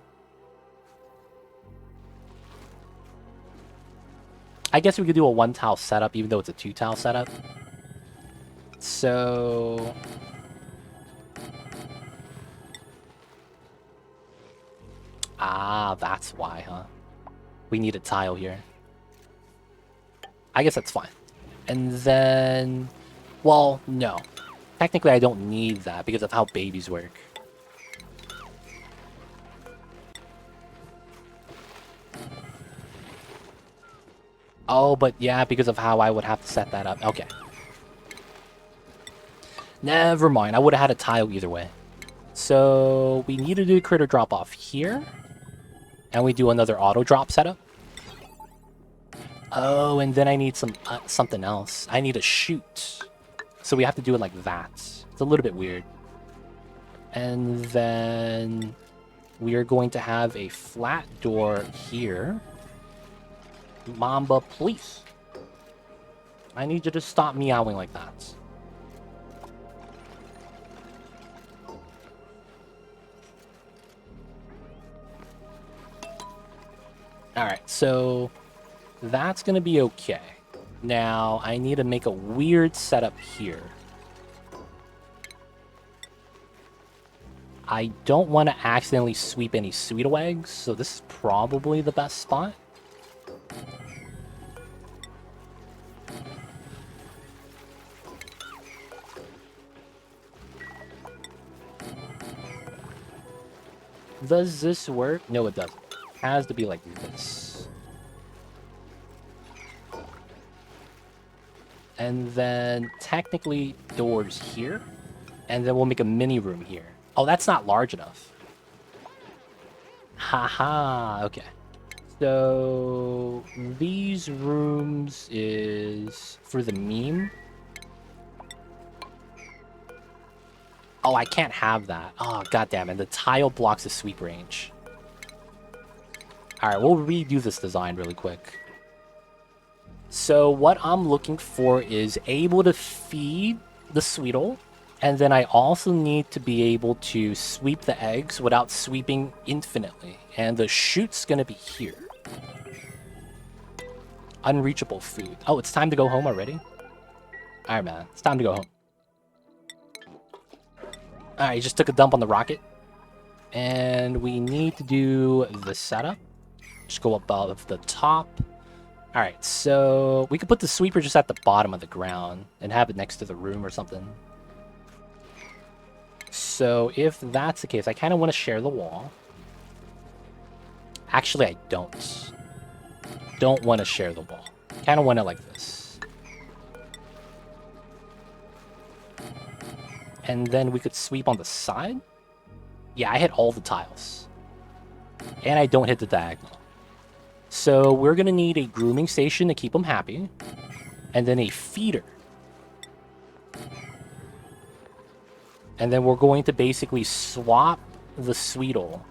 S1: I guess we could do a one tile setup even though it's a two tile setup. So... Ah, that's why, huh? We need a tile here. I guess that's fine. And then... Well, no. Technically, I don't need that because of how babies work. Oh, but yeah, because of how I would have to set that up. Okay. Never mind. I would have had a tile either way. So we need to do critter drop off here. And we do another auto drop setup. Oh, and then I need something else. I need a chute. So we have to do it like that. It's a little bit weird. And then we are going to have a flat door here. Mamba, please. I need you to stop meowing like that. Alright, so that's going to be okay. Now, I need to make a weird setup here. I don't want to accidentally sweep any Sweetle eggs, so this is probably the best spot. Does this work? No, it doesn't. It has to be like this. And then technically doors here. And then we'll make a mini room here. Oh, that's not large enough. Haha, okay. So these rooms is for the meme. Oh, I can't have that. Oh, goddamn it. The tile blocks the sweep range. Alright, we'll redo this design really quick. So what I'm looking for is able to feed the Sweetle. And then I also need to be able to sweep the eggs without sweeping infinitely. And the chute's going to be here. Unreachable food. Oh, it's time to go home already? Alright, man. It's time to go home. Alright, you just took a dump on the rocket. And we need to do the setup. Just go above the top. Alright, so we could put the sweeper just at the bottom of the ground and have it next to the room or something. So if that's the case, I kind of want to share the wall. Actually, I don't. Don't want to share the wall. Kind of want it like this. And then we could sweep on the side. Yeah, I hit all the tiles. And I don't hit the diagonal. So we're going to need a grooming station to keep them happy. And then a feeder. And then we're going to basically swap the Sweetle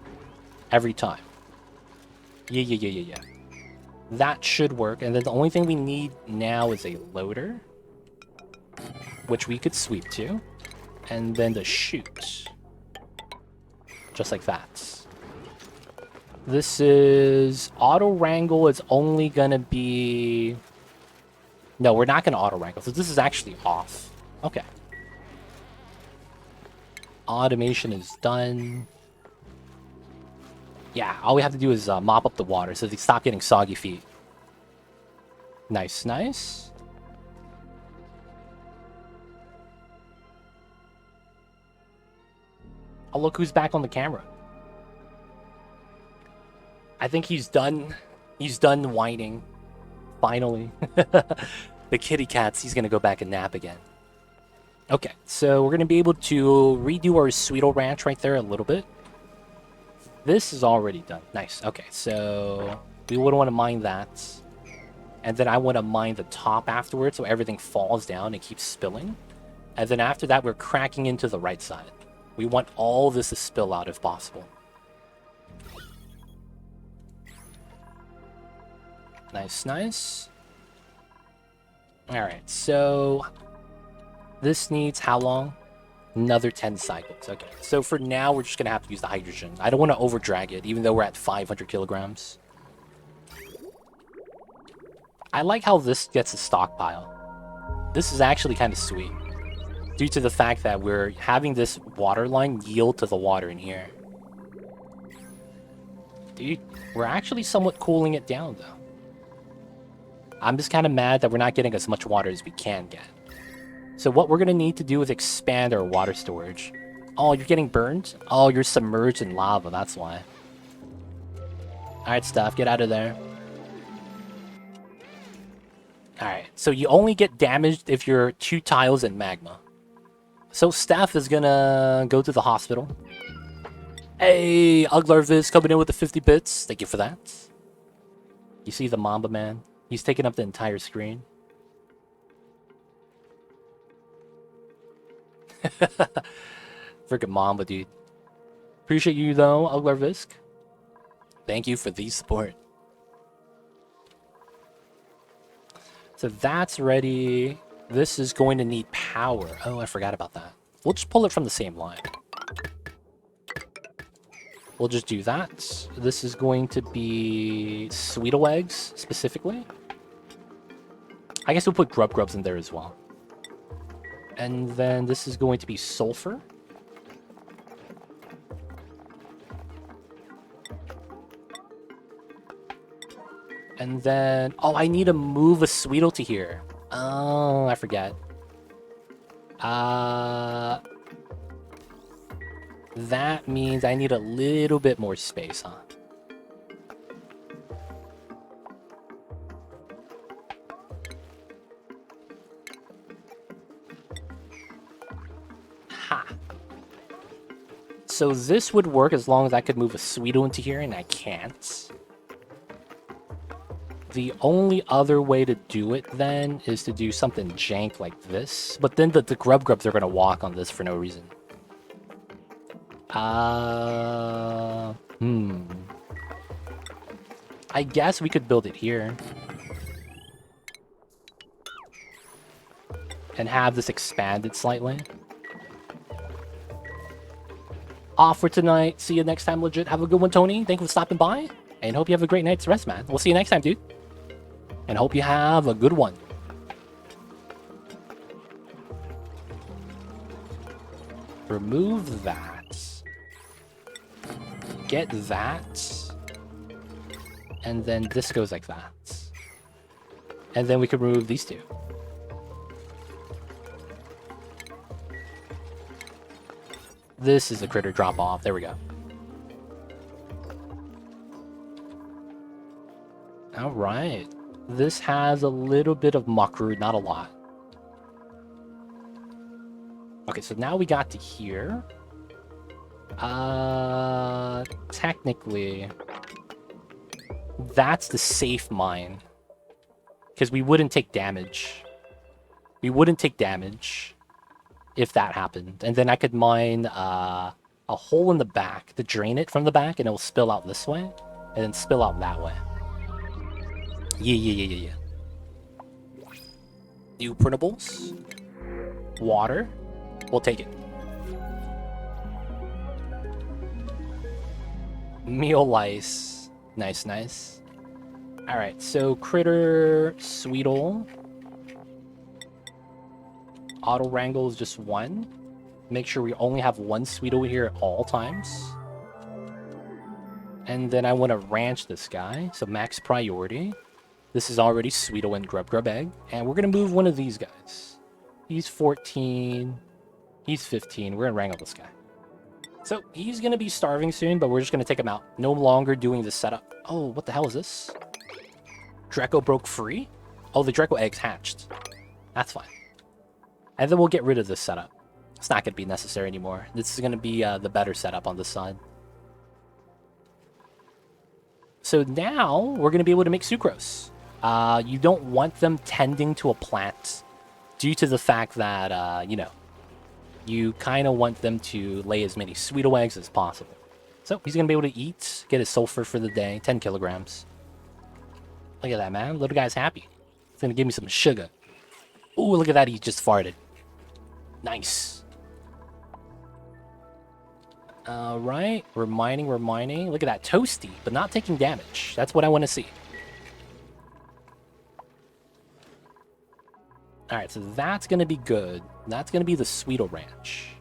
S1: every time. Yeah. That should work. And then the only thing we need now is a loader. Which we could sweep to. And then the chute. Just like that. This is... Auto wrangle is only gonna be... No, we're not gonna auto wrangle. So this is actually off. Okay. Automation is done. Yeah, all we have to do is mop up the water so they stop getting soggy feet. Nice, nice. Oh, look who's back on the camera. I think he's done. He's done whining. Finally. The kitty cats, he's gonna go back and nap again. Okay, so we're going to be able to redo our Sweetle Ranch right there a little bit. This is already done. Nice. Okay, so we would want to mine that. And then I want to mine the top afterwards so everything falls down and keeps spilling. And then after that, we're cracking into the right side. We want all this to spill out if possible. Nice, nice. Alright, so... This needs how long? Another 10 cycles. Okay, so for now, we're just going to have to use the hydrogen. I don't want to over-drag it, even though we're at 500 kilograms. I like how this gets a stockpile. This is actually kind of sweet. Due to the fact that we're having this water line yield to the water in here. Dude, we're actually somewhat cooling it down, though. I'm just kind of mad that we're not getting as much water as we can get. So what we're going to need to do is expand our water storage. Oh, you're getting burned? Oh, you're submerged in lava, that's why. Alright, Steph, get out of there. Alright, so you only get damaged if you're 2 tiles in magma. So Steph is gonna go to the hospital. Hey, Uglarvis coming in with the 50 bits. Thank you for that. You see the Mamba man? He's taking up the entire screen. Freaking Mamba, dude. Appreciate you though, Uglarvisk. Thank you for the support. So that's ready. This is going to need power. Oh, I forgot about that. We'll just pull it from the same line. We'll just do that. This is going to be Sweetle eggs, specifically. I guess we'll put Grubs in there as well. And then this is going to be sulfur. And then... Oh, I need to move a Sweetle to here. Oh, I forget. That means I need a little bit more space, huh? Ha! So this would work as long as I could move a Sweetle into here, and I can't. The only other way to do it, then, is to do something jank like this. But then the Grubs are going to walk on this for no reason. I guess we could build it here. And have this expanded slightly. Off for tonight. See you next time, legit. Have a good one, Tony. Thank you for stopping by. And hope you have a great night's rest, man. We'll see you next time, dude. And hope you have a good one. Remove that. Get that. And then this goes like that. And then we can remove these two. This is a critter drop off. There we go. All right. This has a little bit of muckroot, not a lot. Okay, so now we got to here. Technically, that's the safe mine. Because we wouldn't take damage. We wouldn't take damage if that happened. And then I could mine a hole in the back to drain it from the back, and it will spill out this way, and then spill out that way. Yeah. New printables. Water. We'll take it. Meal lice. Nice. Alright, so critter, Sweetle. Auto wrangle is just one. Make sure we only have one Sweetle here at all times. And then I want to ranch this guy, so max priority. This is already Sweetle and Grub egg. And we're going to move one of these guys. He's 14. He's 15. We're going to wrangle this guy. So he's going to be starving soon, but we're just going to take him out. No longer doing this setup. Oh, what the hell is this? Draco broke free? Oh, the Draco eggs hatched. That's fine. And then we'll get rid of this setup. It's not going to be necessary anymore. This is going to be the better setup on this side. So now we're going to be able to make sucrose. You don't want them tending to a plant due to the fact that, you know, you kind of want them to lay as many Sweetle eggs as possible. So he's going to be able to eat, get his sulfur for the day, 10 kilograms. Look at that, man. Little guy's happy. He's going to give me some sugar. Ooh, look at that. He just farted. Nice. Alright. We're mining. Look at that. Toasty, but not taking damage. That's what I want to see. Alright, so that's going to be good. That's going to be the Sweetle Ranch.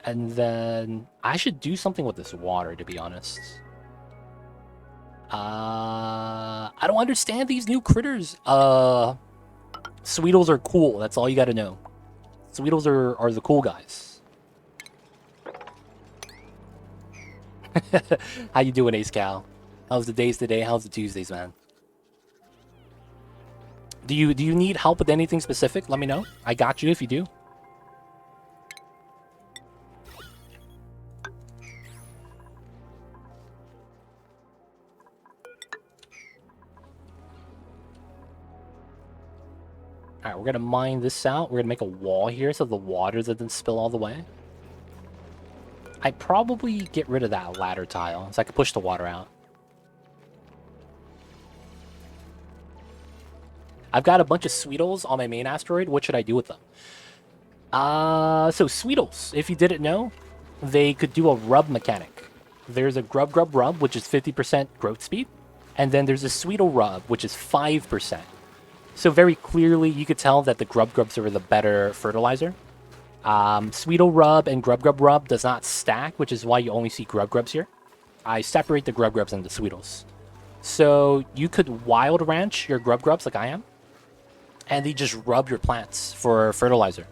S1: And then I should do something with this water, to be honest. I don't understand these new critters. Sweetles are cool. That's all you got to know. Sweetles are the cool guys. How you doing, Ace Cow? How's the days today? How's the Tuesdays, man? Do you need help with anything specific? Let me know. I got you if you do. Alright, we're gonna mine this out. We're gonna make a wall here so the water doesn't spill all the way. I'd probably get rid of that ladder tile so I can push the water out. I've got a bunch of Sweetles on my main asteroid. What should I do with them? So Sweetles, if you didn't know, they could do a rub mechanic. There's a Grub Grub Rub, which is 50% growth speed. And then there's a Sweetle Rub, which is 5%. So very clearly, you could tell that the Grub Grubs are the better fertilizer. Sweetle Rub and Grub Grub Rub does not stack, which is why you only see Grub Grubs here. I separate the Grub Grubs and the Sweetles. So you could Wild Ranch your Grub Grubs like I am. And they just rub your plants for fertilizer.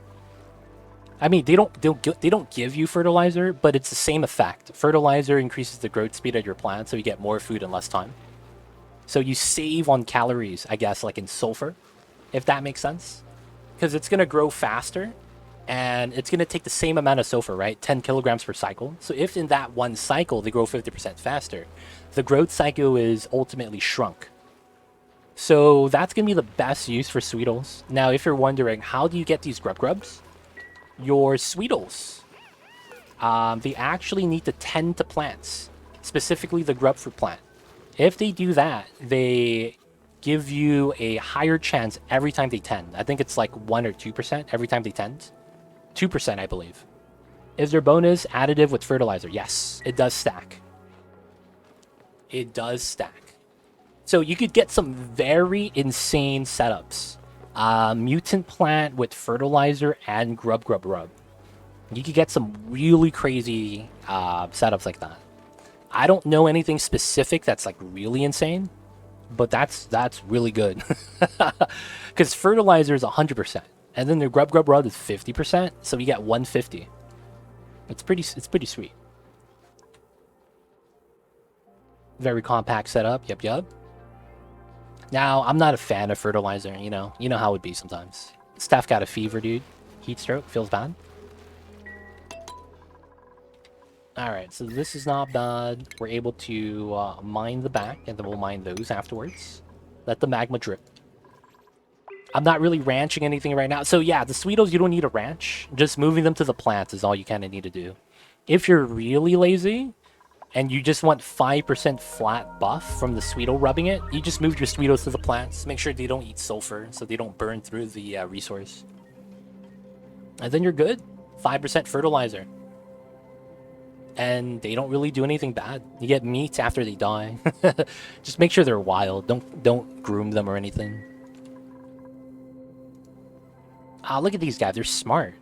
S1: I mean, they don't give you fertilizer, but it's the same effect. Fertilizer increases the growth speed of your plant, so you get more food in less time. So you save on calories, I guess, like in sulfur, if that makes sense. Because it's going to grow faster, and it's going to take the same amount of sulfur, right? 10 kilograms per cycle. So if in that one cycle they grow 50% faster, the growth cycle is ultimately shrunk. So that's going to be the best use for Sweetles. Now, if you're wondering, how do you get these Grub Grubs? Your Sweetles, they actually need to tend to plants, specifically the grub fruit plant. If they do that, they give you a higher chance every time they tend. I think it's like 1 or 2% every time they tend. 2%, I believe. Is there bonus additive with fertilizer? Yes, it does stack. It does stack. So you could get some very insane setups. Mutant plant with fertilizer and Grub Grub Rub. You could get some really crazy setups like that. I don't know anything specific that's like really insane, but that's really good. Because fertilizer is 100%, and then the Grub Grub Rub is 50%, so you get 150. It's pretty sweet. Very compact setup. Yep. Now, I'm not a fan of fertilizer, you know how it would be sometimes. Steph got a fever, dude. Heat stroke, feels bad. Alright, so this is not bad. We're able to mine the back, and then we'll mine those afterwards. Let the magma drip. I'm not really ranching anything right now. So yeah, the Sweetles, you don't need a ranch. Just moving them to the plants is all you kind of need to do. If you're really lazy, and you just want 5% flat buff from the Sweetle rubbing it, you just move your Sweetles to the plants. Make sure they don't eat sulfur, so they don't burn through the resource. And then you're good. 5% fertilizer. And they don't really do anything bad. You get meat after they die. Just make sure they're wild. Don't groom them or anything. Look at these guys. They're smart.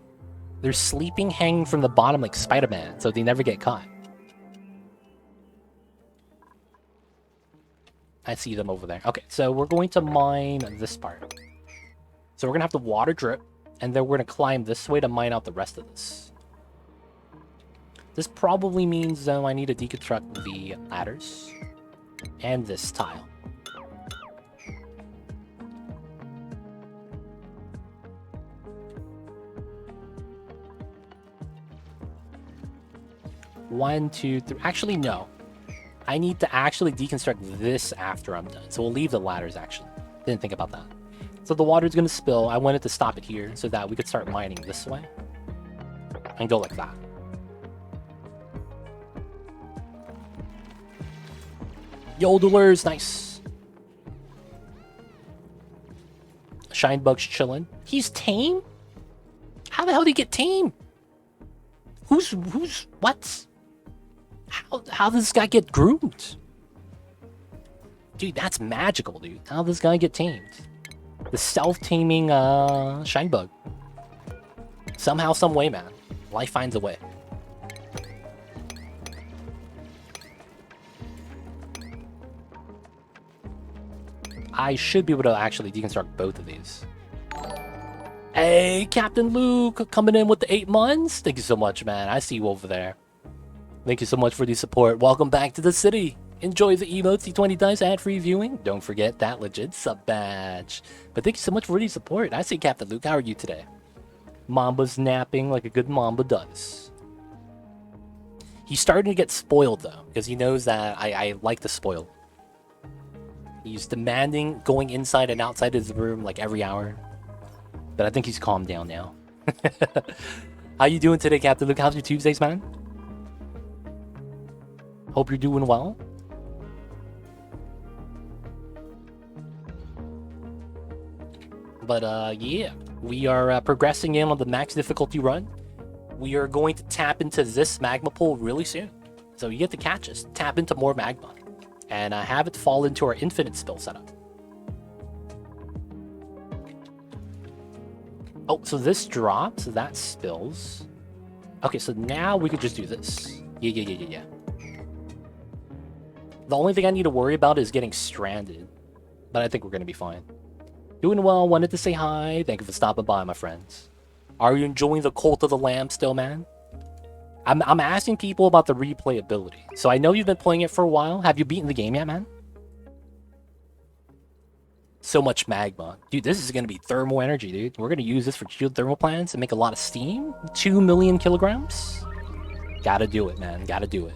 S1: They're sleeping hanging from the bottom like Spider-Man, so they never get caught. I see them over there. Okay, so we're going to mine this part. So we're going to have the water drip, and then we're going to climb this way to mine out the rest of this. This probably means, though, I need to deconstruct the ladders and this tile. One, two, three. Actually, no. I need to actually deconstruct this after I'm done. So we'll leave the ladders, actually. Didn't think about that. So the water's going to spill. I wanted to stop it here so that we could start mining this way. And go like that. Yodelers, nice. Shinebug's chilling. He's tame? How the hell did he get tame? What? How does this guy get groomed? Dude, that's magical, dude. How does this guy get tamed? The self-taming Shinebug. Somehow, some way, man. Life finds a way. I should be able to actually deconstruct both of these. Hey, Captain Luke, coming in with the 8 months. Thank you so much, man. I see you over there. Thank you so much for the support. Welcome back to the city. Enjoy the emotes, D20 dice, ad-free viewing. Don't forget that legit sub badge. But thank you so much for the support. I say, Captain Luke, how are you today? Mamba's napping like a good Mamba does. He's starting to get spoiled, though, because he knows that I like to spoil. He's demanding going inside and outside of the room like every hour. But I think he's calmed down now. How you doing today, Captain Luke? How's your Tuesdays, man? Hope you're doing well. But yeah, we are progressing in on the max difficulty run. We are going to tap into this magma pool really soon. So you get to catch us, tap into more magma, and have it fall into our infinite spill setup. Oh, so this drops, that spills. Okay, so now we could just do this. Yeah. The only thing I need to worry about is getting stranded. But I think we're going to be fine. Doing well, wanted to say hi. Thank you for stopping by, my friends. Are you enjoying the Cult of the Lamb still, man? I'm asking people about the replayability. So I know you've been playing it for a while. Have you beaten the game yet, man? So much magma. Dude, this is going to be thermal energy, dude. We're going to use this for geothermal plants and make a lot of steam. 2 million kilograms? Gotta do it, man. Gotta do it.